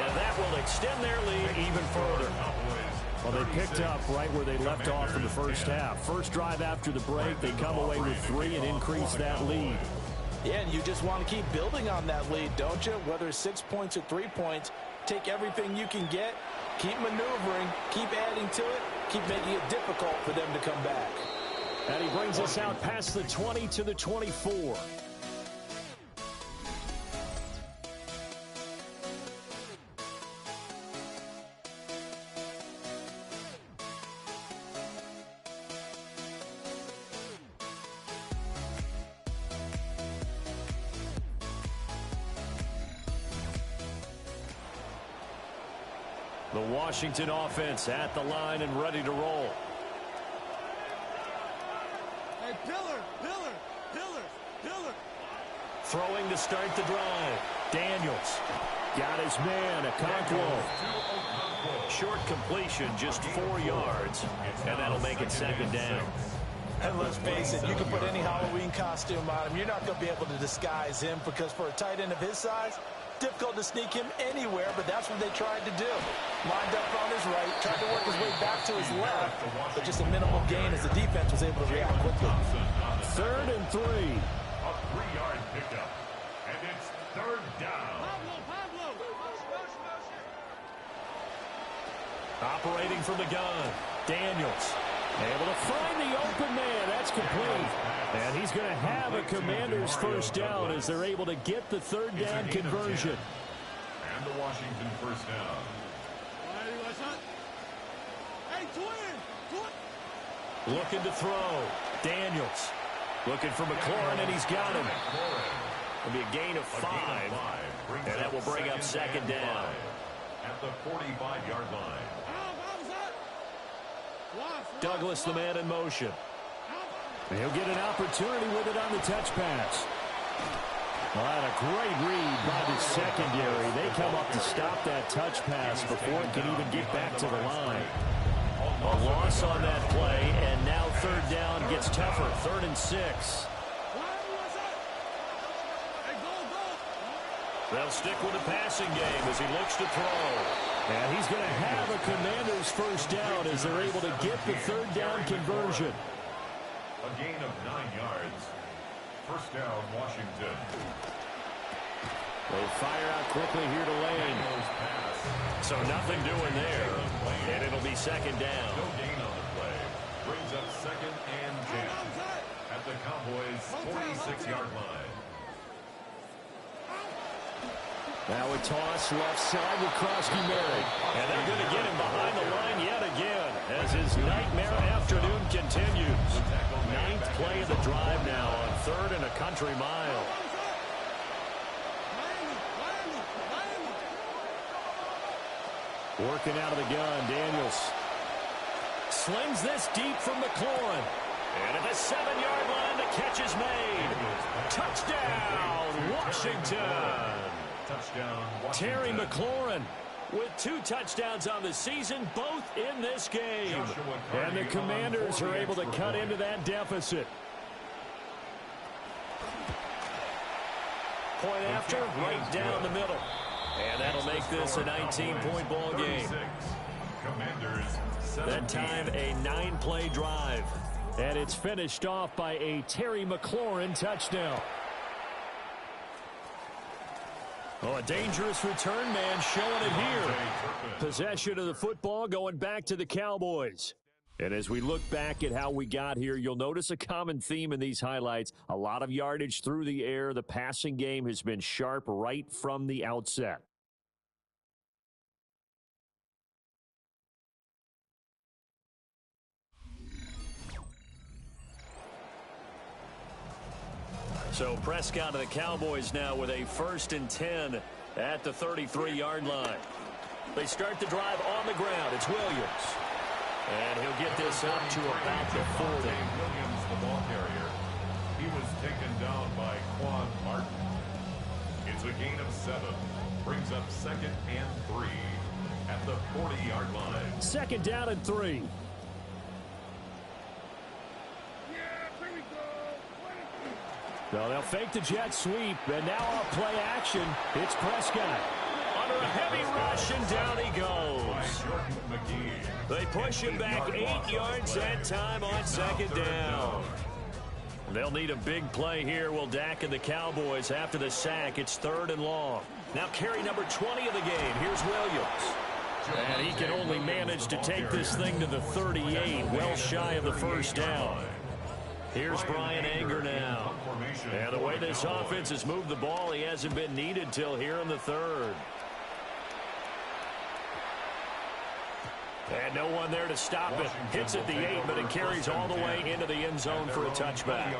Speaker 3: And that will extend their lead even further.
Speaker 7: Well, they picked up right where they left off in the first half. First drive after the break, they come away with 3 and increase that lead.
Speaker 4: Yeah, and you just want to keep building on that lead, don't you? Whether it's 6 points or 3 points, take everything you can get, keep maneuvering, keep adding to it, keep making it difficult for them to come back.
Speaker 3: And he brings us out past the 20 to the 24. The Washington offense at the line and ready to roll.
Speaker 1: Hey, pillar.
Speaker 3: Throwing to start the drive. Daniels.
Speaker 7: Got his man, Okonkwo.
Speaker 3: Short completion, just 4 yards. And that'll make it 2nd down.
Speaker 4: And let's face it, you can put any Halloween costume on him. You're not going to be able to disguise him because for a tight end of his size, difficult to sneak him anywhere, but that's what they tried to do. Lined up on his right, tried to work his way back to his left, but just a minimal gain as the defense was able to react quickly.
Speaker 3: 3rd and 3.
Speaker 5: A 3-yard pickup. And it's Third down.
Speaker 3: Operating from the gun, Daniels. Able to find the open man. That's complete. And he's going to have a Commanders first down as they're able to get the third down conversion.
Speaker 5: And the Washington first down.
Speaker 3: Looking to throw. Daniels. Looking for McLaurin, and he's got him. It'll be a gain of 5. And that will bring up second down.
Speaker 5: At the 45-yard line.
Speaker 3: Douglas, the man in motion. And he'll get an opportunity with it on the touch pass. Well, that a great read by the secondary. They come up to stop that touch pass before it can even get back to the line. A loss on that play, and now third down gets tougher. 3rd and 6. They'll stick with the passing game as he looks to throw. And he's going to have a Commanders first down as they're able to get the third down conversion.
Speaker 5: A gain of 9 yards. First down, Washington.
Speaker 3: They fire out quickly here to Lane. So nothing doing there. And it'll be second down.
Speaker 5: No gain on the play. Brings up 2nd and 10. At the Cowboys' 46-yard line.
Speaker 3: Now a toss left side with Krosky-Mary. And they're going to get him behind the line yet again as his nightmare afternoon continues. 9th play of the drive now on 3rd and a country mile. Working out of the gun, Daniels. Slings this deep from McLaurin. And at the 7-yard line, the catch is made. Touchdown, Washington.
Speaker 5: Touchdown, Washington.
Speaker 3: Terry McLaurin with 2 touchdowns on the season, both in this game. And the Commanders are able to cut into that deficit. Point after, right down the middle. And that'll make this a 19-point ball game. That time, a 9-play drive. And it's finished off by a Terry McLaurin touchdown. Oh, a dangerous return man showing it here. Possession of the football going back to the Cowboys. And as we look back at how we got here, you'll notice a common theme in these highlights. A lot of yardage through the air. The passing game has been sharp right from the outset. So Prescott of the Cowboys now with a 1st and 10 at the 33-yard line. They start the drive on the ground. It's Williams. And he'll get this up to about the 40.
Speaker 5: Williams, the ball carrier. He was taken down by Quan Martin. It's a gain of 7. Brings up 2nd and 3 at the 40-yard line.
Speaker 3: 2nd down and 3. So they'll fake the jet sweep, and now off play action, it's Prescott. Under a heavy rush, and down he goes. They push him back 8 yards that time on 2nd down. They'll need a big play here, will Dak and the Cowboys after the sack. It's 3rd and long. Now carry number 20 of the game. Here's Williams. And he can only manage to take this thing to the 38, well shy of the first down. Here's Brian Anger now. And the way this offense has moved the ball, he hasn't been needed till here in the 3rd. And no one there to stop it. Hits at the 8, but it carries all the way into the end zone for a touchback.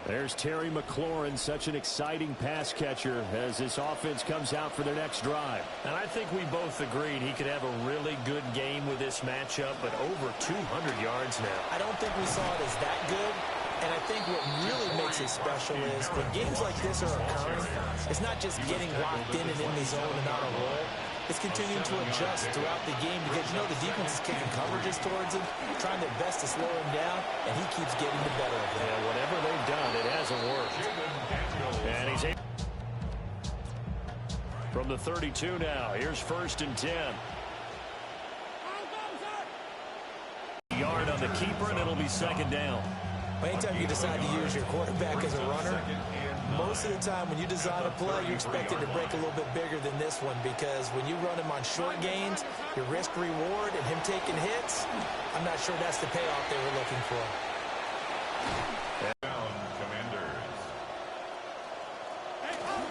Speaker 3: There's Terry McLaurin, such an exciting pass catcher as this offense comes out for their next drive. And I think we both agreed he could have a really good game with this matchup, but over 200 yards now.
Speaker 4: I don't think we saw it as that good. And I think what really makes it special is when games like this are occurring, it's not just getting locked in and in the zone and on a roll. It's continuing to adjust throughout the game because, you know, the defense is kicking coverages towards him, trying their best to slow him down, and he keeps getting the better of them.
Speaker 3: Yeah, whatever they've done, it hasn't worked. And he's able. From the 32 now, here's 1st and 10. Yard on the keeper, and it'll be 2nd down.
Speaker 4: Anytime you decide to use your quarterback as a runner, most of the time when you design a play, you're expected to break a little bit bigger than this one, because when you run him on short gains, your risk-reward and him taking hits, I'm not sure that's the payoff they were looking for.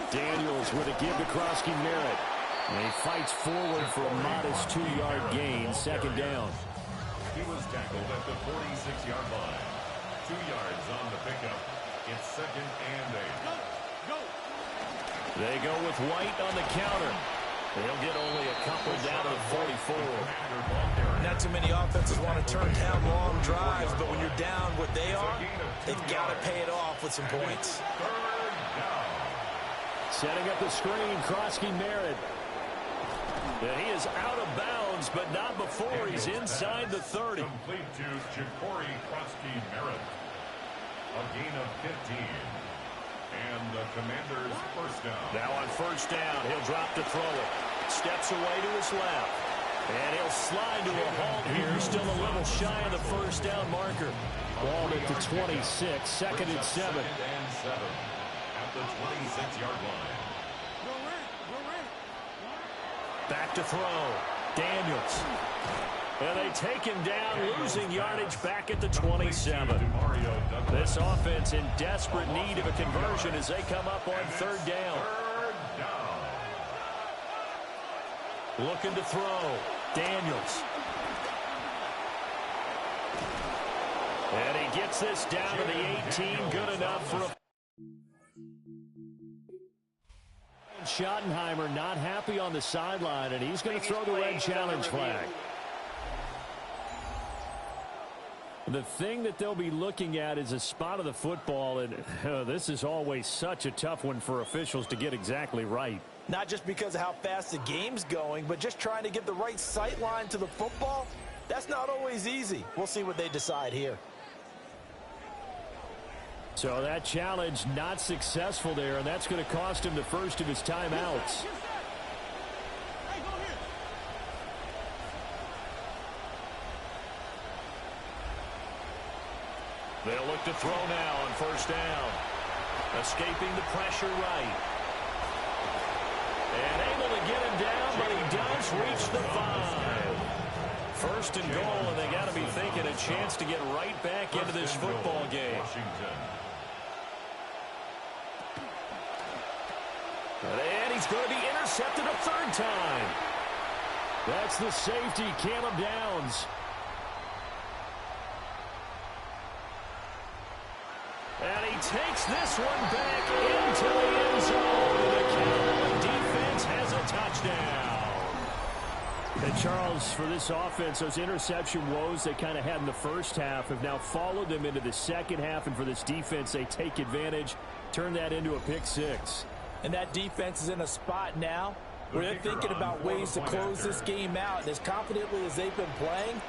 Speaker 3: Daniels with a give to Krosky Merritt. And he fights forward for a modest 2-yard gain, second down.
Speaker 5: He was tackled at the 46-yard line. 2 yards on the pickup. It's second and 8.
Speaker 3: They go with White on the counter. They'll get only a couple down to the 44.
Speaker 4: Not too many offenses want to turn down long drives, but when you're down what they are, they've got to pay it off with some points.
Speaker 3: Setting up the screen, Krosky Merritt. And he is out of bounds, but not before he's inside the 30.
Speaker 5: Complete to Ja'Cory Krosky Merritt. A gain of 15. And the Commanders' first down.
Speaker 3: Now on first down, he'll drop to throw it. Steps away to his left. And he'll slide to a halt here. Still a little shy of the first down marker. Ball at the 26, second and 7.
Speaker 5: At the 26-yard line.
Speaker 3: Back to throw. Daniels. And they take him down, losing yardage back at the 27. This offense in desperate need of a conversion as they come up on third down. Looking to throw. Daniels. And he gets this down to the 18. Good enough for a... Schottenheimer not happy on the sideline, and he's going to throw the red challenge flag. The thing that they'll be looking at is a spot of the football, and this is always such a tough one for officials to get exactly right.
Speaker 4: Not just because of how fast the game's going, but just trying to get the right sight line to the football. That's not always easy. We'll see what they decide here.
Speaker 3: So that challenge not successful there, and that's going to cost him the first of his timeouts. They'll look to throw now on first down. Escaping the pressure right. And able to get him down, but he does reach the 5. First and goal, and they got to be thinking a chance to get right back into this football game. And he's going to be intercepted a third time. That's the safety, Caleb Downs. And he takes this one back into the end zone. The Cowboy defense has a touchdown. And Charles, for this offense, those interception woes they kind of had in the first half have now followed them into the second half. And for this defense, they take advantage, turn that into a pick six.
Speaker 4: And that defense is in a spot now where they're thinking about ways to close this game out. And as confidently as they've been playing,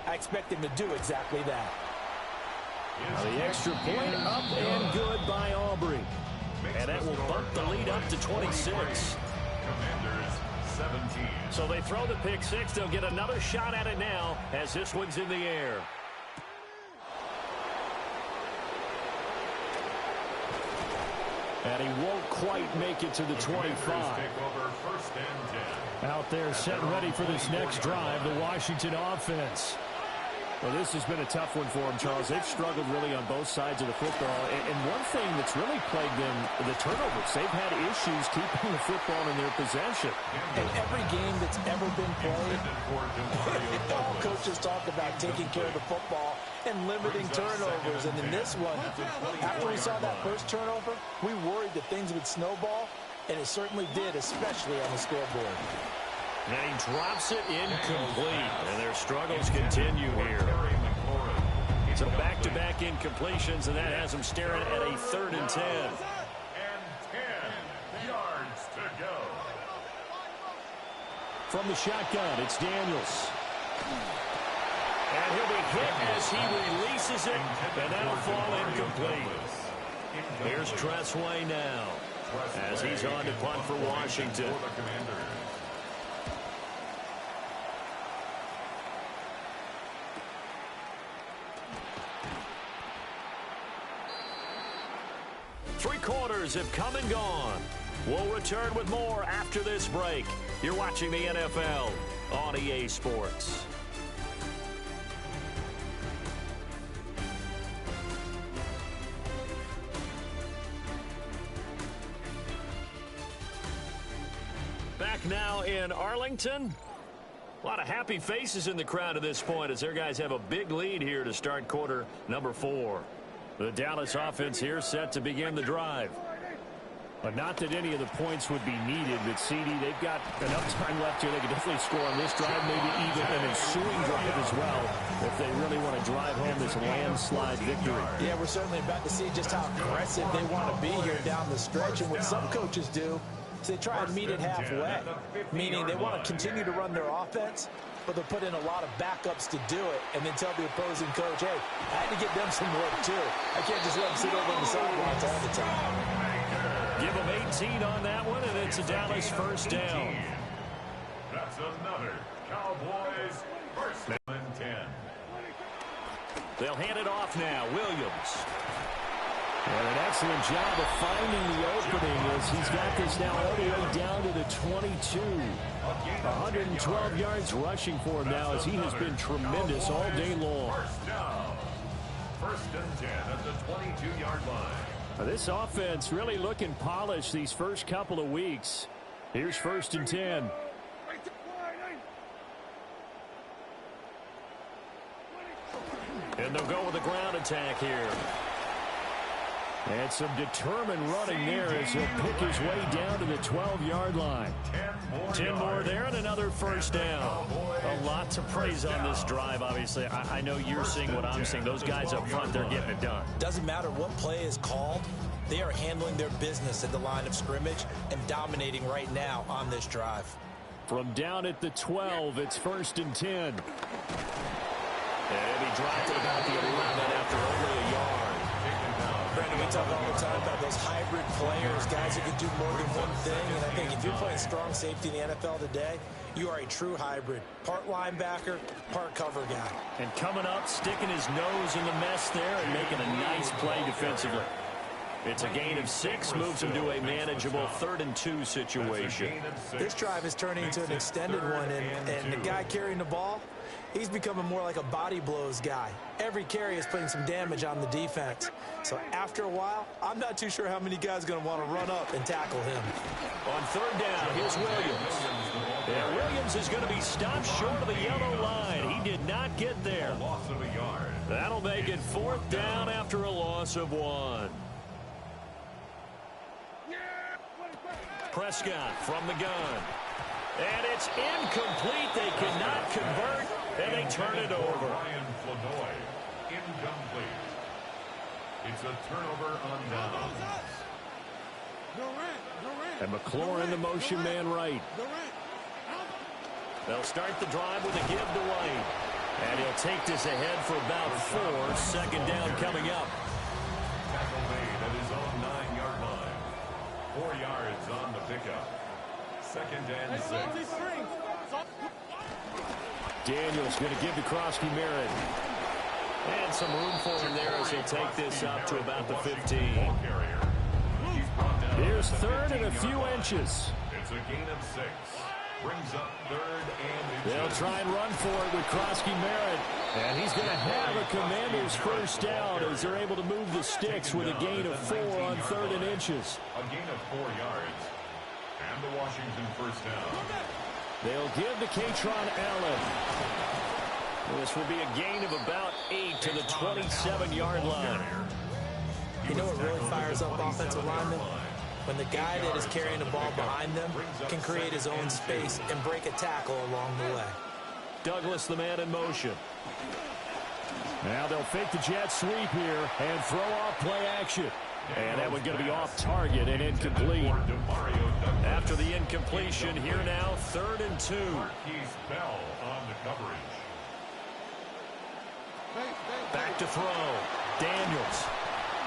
Speaker 4: I expect them to do exactly that.
Speaker 3: The extra point up and good by Aubrey. And that will bump the lead up to 26.
Speaker 5: Commanders 17.
Speaker 3: So they throw the pick six. They'll get another shot at it now as this one's in the air. And he won't quite make it to the 25. Out there set ready for this next drive, the Washington offense. Well, this has been a tough one for them, Charles. They've struggled really on both sides of the football. And one thing that's really plagued them, the turnovers. They've had issues keeping the football in their possession.
Speaker 4: In every game that's ever been played, all coaches talk about taking care of the football and limiting turnovers. And in this one, after we saw that first turnover, we worried that things would snowball, and it certainly did, especially on the scoreboard.
Speaker 3: And he drops it incomplete, and their struggles continue here. So back-to-back incompletions, and that has them staring at a 3rd and 10.
Speaker 5: And 10 yards to go.
Speaker 3: From the shotgun, it's Daniels. And he'll be hit as he releases it, and that'll fall incomplete. Here's Tressway now, as he's on to punt for Washington. Three quarters have come and gone. We'll return with more after this break. You're watching the NFL on EA Sports. Back now in Arlington. A lot of happy faces in the crowd at this point as their guys have a big lead here to start quarter number 4. The Dallas offense here set to begin the drive. But not that any of the points would be needed, but CD, they've got enough time left here. They can definitely score on this drive, maybe even an ensuing drive as well, if they really want to drive home this landslide victory.
Speaker 4: Yeah, we're certainly about to see just how aggressive they want to be here down the stretch. And what some coaches do is they try and meet it halfway, meaning they want to continue to run their offense, but they'll put in a lot of backups to do it and then tell the opposing coach, hey, I had to get them some work too. I can't just let them sit over on the sidelines all the time.
Speaker 3: Give them 18 on that one, and it's a Dallas first down.
Speaker 5: That's another Cowboys first down and 10.
Speaker 3: They'll hand it off now. Williams. And an excellent job of finding the opening as he's got this now all the way down to the 22. 112 yards rushing for him now as he has been tremendous all day long.
Speaker 5: First down. First and 10 at the 22-yard line.
Speaker 3: This offense really looking polished these first couple of weeks. Here's first and 10. And they'll go with a ground attack here. And some determined running there as he'll pick his way down to the 12-yard line. 10 more there and another first down. A lot to praise on this drive, obviously. I know you're seeing what I'm seeing. Those guys up front, they're getting it done.
Speaker 4: Doesn't matter what play is called. They are handling their business at the line of scrimmage and dominating right now on this drive.
Speaker 3: From down at the 12, it's first and 10. And he dropped it about the 11 after only a yard.
Speaker 4: Brandon, we talk all the time about those hybrid players, guys who can do more than one thing. And I think if you're playing strong safety in the NFL today, you are a true hybrid. Part linebacker, part cover guy.
Speaker 3: And coming up, sticking his nose in the mess there and making a nice play defensively. It's a gain of 6, moves him to a manageable 3rd and 2 situation.
Speaker 4: This drive is turning into an extended one, and the guy carrying the ball, he's becoming more like a body blows guy. Every carry is putting some damage on the defense. So after a while, I'm not too sure how many guys are going to want to run up and tackle him.
Speaker 3: On 3rd down, here's Williams. And Williams is going to be stopped short of the yellow line. He did not get there. That'll make it 4th down after a loss of 1. Prescott from the gun. And it's incomplete. They cannot convert, and they turn it over.
Speaker 5: Ryan Flournoy, incomplete. It's a turnover on downs.
Speaker 3: And McLaurin, the motion man right. They'll start the drive with a give to White. And he'll take this ahead for about 4. Second down coming up.
Speaker 5: Tackle made at his own 9-yard line. 4 yards on the pickup. Second and 6.
Speaker 3: Daniels going to give to Krosky Merritt. And some room for him there as he'll take this up to about the 15. Here's 3rd and a few inches.
Speaker 5: It's a gain of 6. Brings up 3rd and inches.
Speaker 3: They'll try and run for it with Krosky Merritt. And he's going to have a Commander's first down as they're able to move the sticks with a gain of 4 on 3rd and inches.
Speaker 5: A gain of 4 yards. And the Washington first down.
Speaker 3: They'll give to Katron Allen. This will be a gain of about 8 to the 27-yard line.
Speaker 4: You know what really fires up offensive linemen? When the guy that is carrying the ball behind them can create his own space and break a tackle along the way.
Speaker 3: Douglas, the man in motion. Now they'll fake the jet sweep here and throw off play action. And that one's going to be off target and incomplete. After the incompletion, here now, 3rd and 2.
Speaker 5: Marquise Bell on the coverage.
Speaker 3: Back to throw. Daniels.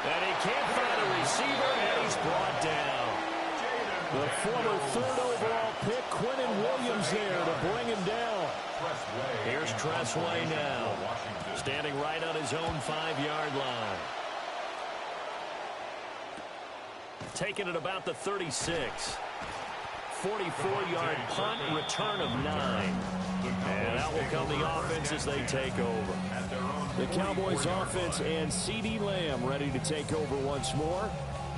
Speaker 3: And he can't find a receiver, and he's brought down. The former 3rd overall pick, Quinnen Williams, there to bring him down. Here's Tressway now, standing right on his own 5-yard line. taken at about the 36. 44-yard punt, return of 9. And out will come the offense as they take over. The Cowboys offense and CeeDee Lamb ready to take over once more.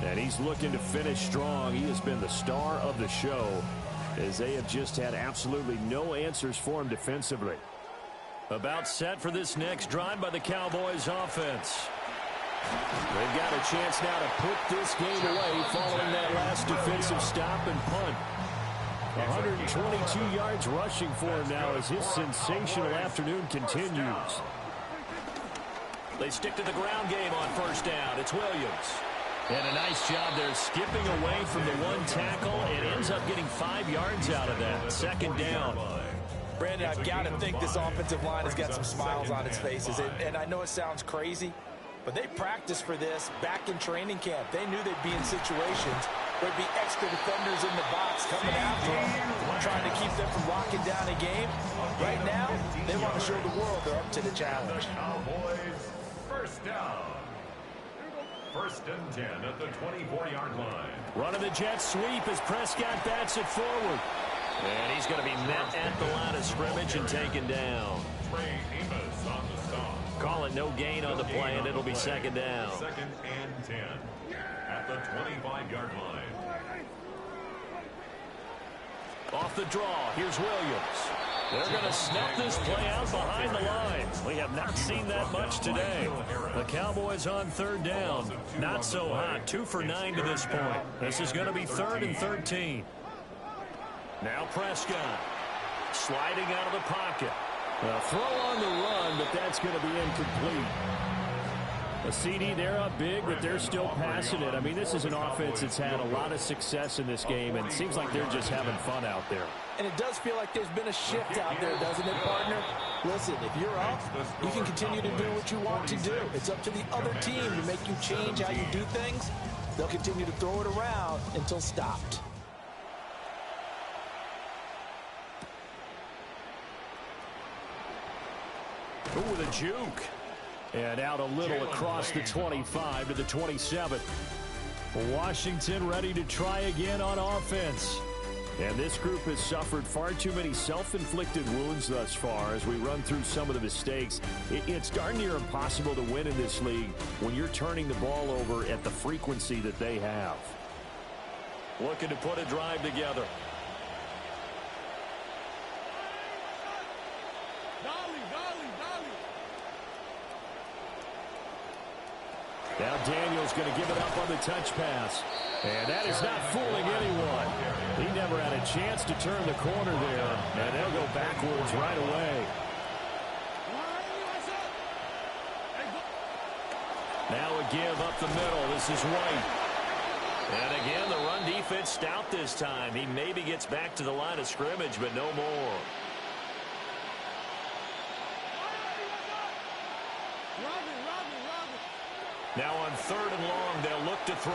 Speaker 3: And he's looking to finish strong. He has been the star of the show as they have just had absolutely no answers for him defensively. About set for this next drive by the Cowboys offense. They've got a chance now to put this game away following that last defensive stop and punt. 122 yards rushing for him now as his sensational afternoon continues. They stick to the ground game on first down. It's Williams. And a nice job there skipping away from the one tackle and ends up getting 5 yards out of that. Second down.
Speaker 4: Brandon, I've got to think this offensive line has got some smiles on its faces. And I know it sounds crazy, but they practiced for this back in training camp. They knew they'd be in situations where there'd be extra defenders in the box coming after them, trying to keep them from locking down a game. Right now, they want to show the world they're up to the challenge.
Speaker 5: Cowboys, first down. First and 10 at the 24-yard line.
Speaker 3: Running the jet sweep as Prescott bats it forward. And he's going to be met at the line of scrimmage and taken down.
Speaker 5: Trey Amos on the stop.
Speaker 3: Call it no gain on the play, and it'll be second down.
Speaker 5: Second and 10 at the 25-yard line.
Speaker 3: Off the draw, here's Williams. They're going to snap this play out behind the line. We have not seen that much today. The Cowboys on third down. Not so hot. 2 for 9 to this point. This is going to be 3rd and 13. Now Prescott sliding out of the pocket. A throw on the run, but that's going to be incomplete. A CeeDee, they're up big, but they're still passing it. I mean, this is an offense that's had a lot of success in this game, and it seems like they're just having fun out there.
Speaker 4: And it does feel like there's been a shift out there, doesn't it, partner? Listen, if you're up, you can continue to do what you want to do. It's up to the other team to make you change how you do things. They'll continue to throw it around until stopped.
Speaker 3: Ooh, the juke. And out a little across the 25 to the 27. Washington ready to try again on offense. And this group has suffered far too many self-inflicted wounds thus far as we run through some of the mistakes. It's darn near impossible to win in this league when you're turning the ball over at the frequency that they have. Looking to put a drive together. Now Daniel's going to give it up on the touch pass. And that is not fooling anyone. He never had a chance to turn the corner there. And they'll go backwards right away. Now a give up the middle. This is White. And again, the run defense stout this time. He maybe gets back to the line of scrimmage, but no more. Now on 3rd and long, they'll look to throw.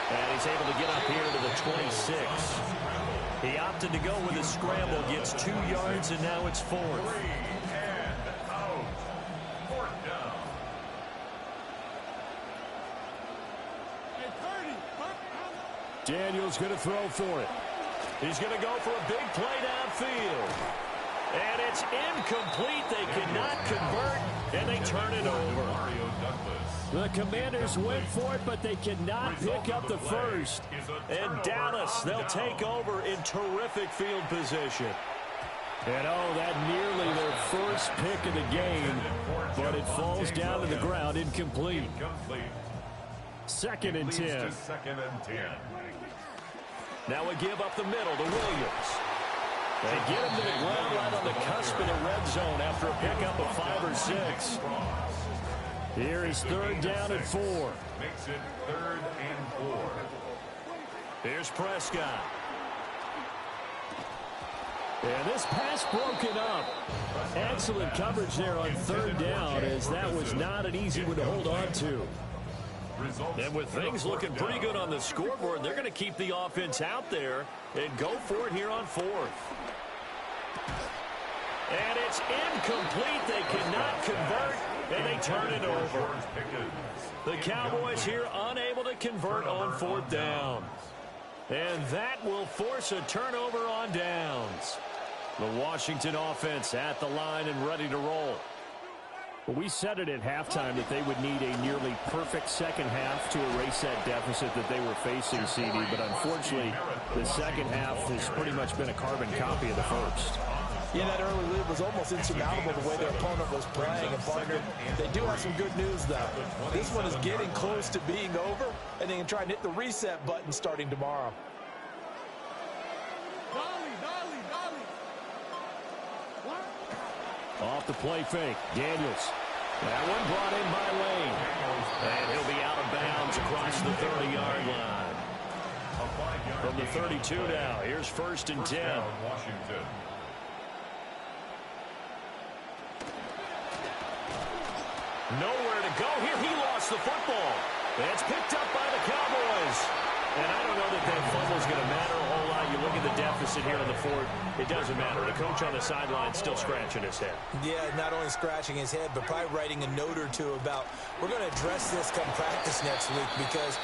Speaker 3: And he's able to get up here to the 26. He opted to go with a scramble, gets 2 yards, and now it's 4th.
Speaker 5: 3 and out. 4th down.
Speaker 3: Daniel's going to throw for it. He's going to go for a big play downfield. And it's incomplete. They cannot convert, and they turn it over. The Commanders went for it, but they cannot pick up the first. And Dallas, they'll take over in terrific field position. And, oh, that nearly their first pick of the game, but it falls down to the ground incomplete. 2nd and 10.
Speaker 5: 2nd and 10.
Speaker 3: Now a give up the middle to Williams. They get him to the ground right on the cusp of the red zone after a pickup of 5 or 6. Here is 3rd down and 4.
Speaker 5: Makes it 3rd and 4.
Speaker 3: Here's Prescott. And this pass broken up. Excellent coverage there on 3rd down, as that was not an easy one to hold on to. And with things looking pretty good on the scoreboard, they're going to keep the offense out there and go for it here on 4th. And it's incomplete. They cannot convert, and they turn it over. The Cowboys here unable to convert on fourth down. And that will force a turnover on downs. The Washington offense at the line and ready to roll.
Speaker 7: Well, we said it at halftime that they would need a nearly perfect second half to erase that deficit that they were facing, CD. But unfortunately, the second half has pretty much been a carbon copy of the first.
Speaker 4: Yeah, that early lead was almost insurmountable the way their opponent was playing. And, partner, they do have some good news, though. This one is getting close to being over, and they can try and hit the reset button starting tomorrow.
Speaker 7: Off the play fake, Daniels. That one brought in by Lane. And he'll be out of bounds across the 30-yard line. From the 32 now, here's 1st and 10.
Speaker 5: Washington.
Speaker 3: Nowhere to go here. He lost the football. It's picked up by the Cowboys. And I don't know that fumble's going to matter a whole lot. You look at the deficit here in the fourth, it doesn't matter. The coach on the sideline still scratching his head.
Speaker 4: Yeah, not only scratching his head, but probably writing a note or two about, we're going to address this come practice next week because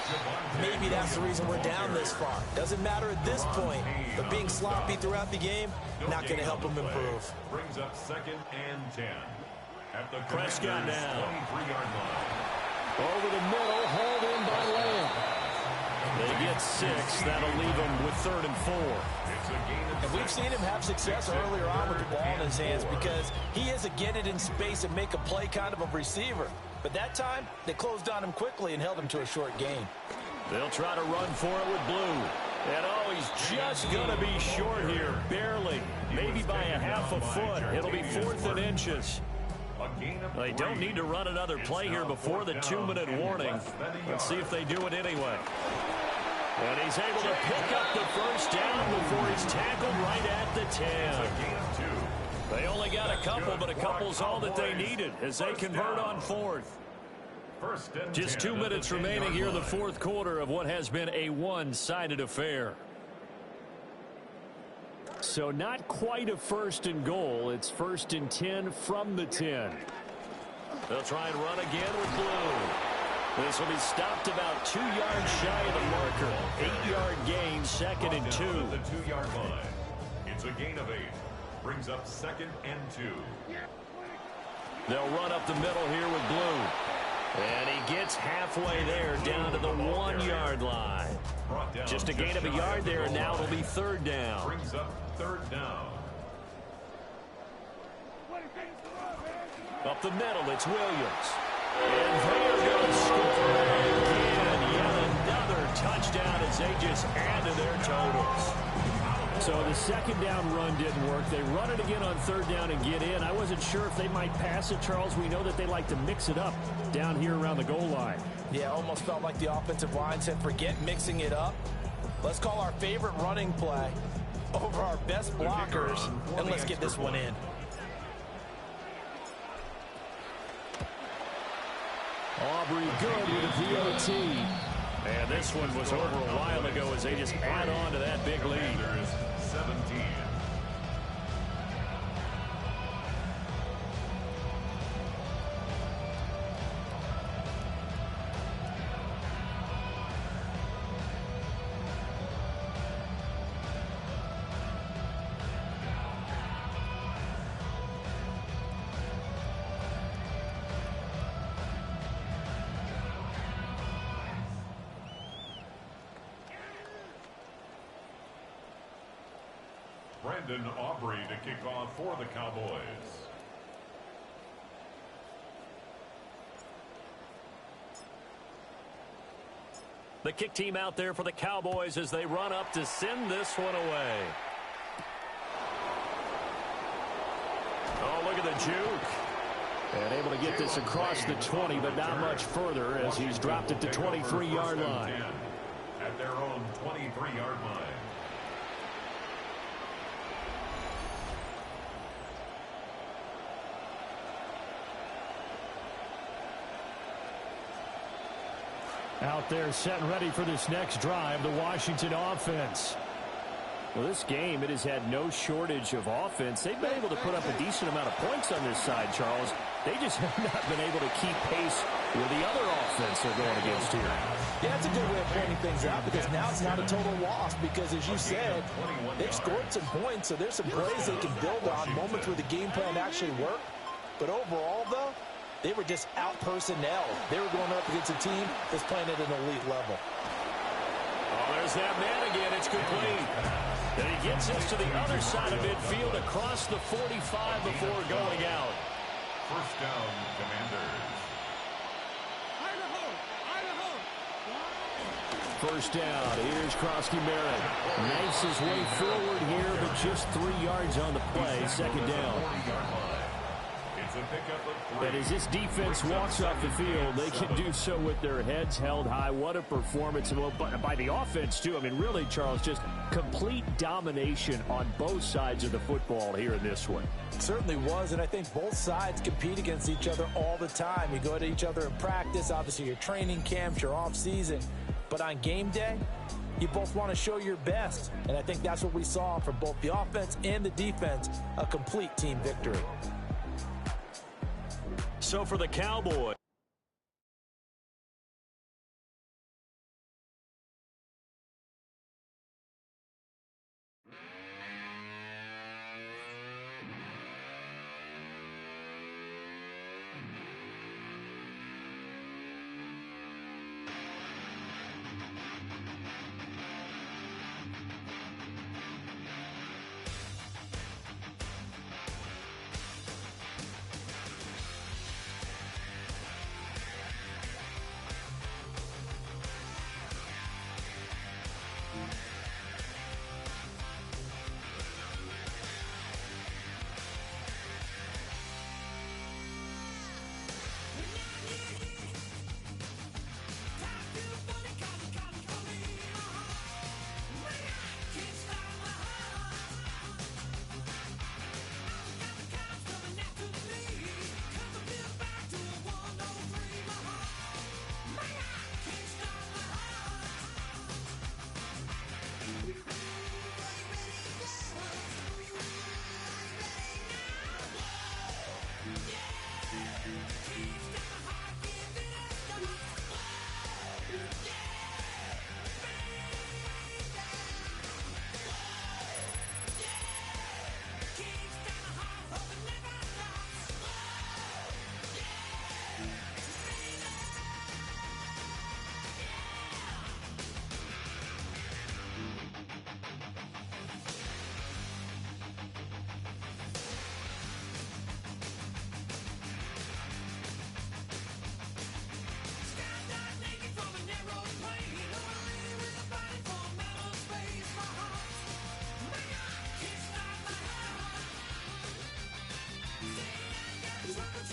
Speaker 4: maybe that's the reason we're down this far. Doesn't matter at this point, but being sloppy throughout the game, not going to help him improve.
Speaker 5: Brings up 2nd and 10. At the
Speaker 3: Prescott now.
Speaker 5: 23-yard line.
Speaker 7: Over the middle, hauled in by Lamb.
Speaker 3: They get 6. That'll leave them with 3rd and 4.
Speaker 4: And we've seen him have success earlier on with the ball in his hands because he is a get it in space and make a play kind of a receiver. But that time, they closed on him quickly and held him to a short gain.
Speaker 3: They'll try to run for it with Blue. And he's just going to be short here, barely. Maybe by a half a foot. It'll be 4th and inches. They don't need to run another play here before the 2-minute warning. Let's see if they do it anyway. And he's able to pick up the first down before he's tackled right at the 10. They only got a couple, but a couple's all that they needed as they convert on 4th. Just 2 minutes remaining here in the fourth quarter of what has been a one-sided affair.
Speaker 7: So not quite a 1st and goal. It's 1st and 10 from the 10.
Speaker 3: They'll try and run again with Blue. This will be stopped about 2 yards shy of the marker. 8-yard gain, 2nd and 2.
Speaker 5: The 2-yard line. It's a gain of 8. Brings up 2nd and 2.
Speaker 3: They'll run up the middle here with Blue. And he gets halfway there down to the 1-yard line. Just a gain of a yard there, and now it'll be 3rd down.
Speaker 5: Brings up 3rd down.
Speaker 3: Up the middle, it's Williams. And they're going to score again. Yet another touchdown as they just add to their totals.
Speaker 7: So the 2nd down run didn't work. They run it again on 3rd down and get in. I wasn't sure if they might pass it, Charles. We know that they like to mix it up down here around the goal line.
Speaker 4: Yeah, almost felt like the offensive line said, forget mixing it up. Let's call our favorite running play over our best blockers, and let's get this one in.
Speaker 7: Aubrey good with a PAT.
Speaker 3: And this one was over a while ago as they just add on to that big lead.
Speaker 5: 17. Brandon Aubrey to kick off for the Cowboys.
Speaker 3: The kick team out there for the Cowboys as they run up to send this one away. Oh, look at the juke.
Speaker 7: And able to get this across the 20, but not much further as he's dropped it to 23-yard line.
Speaker 5: At their own 23-yard line.
Speaker 7: Out there set and ready for this next drive, the Washington offense.
Speaker 3: Well, this game, it has had no shortage of offense. They've been able to put up a decent amount of points on this side, Charles. They just have not been able to keep pace with the other offense they're going against here.
Speaker 4: Yeah, that's a good way of pointing things out because now it's not a total loss because, as you said, they've scored some points, so there's some plays they can build on, moments where the game plan actually worked. But overall, though, they were just out-personnel. They were going up against a team that's playing at an elite level.
Speaker 3: Oh, there's that man again. It's complete. And he gets us to the other side of midfield across the 45 before going out.
Speaker 5: First down, Commanders.
Speaker 3: First down. Here's Krosky Merritt. Makes his way forward here, but just 3 yards on the play. Second down. And as this defense walks off the field, they can do so with their heads held high. What a performance by the offense, too. I mean, really, Charles, just complete domination on both sides of the football here in this one.
Speaker 4: It certainly was, and I think both sides compete against each other all the time. You go to each other in practice, obviously your training camps, your off-season. But on game day, you both want to show your best. And I think that's what we saw from both the offense and the defense, a complete team victory.
Speaker 3: So for the Cowboys,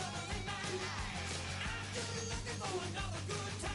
Speaker 1: Trouble in my eyes. I'm just looking for another good time.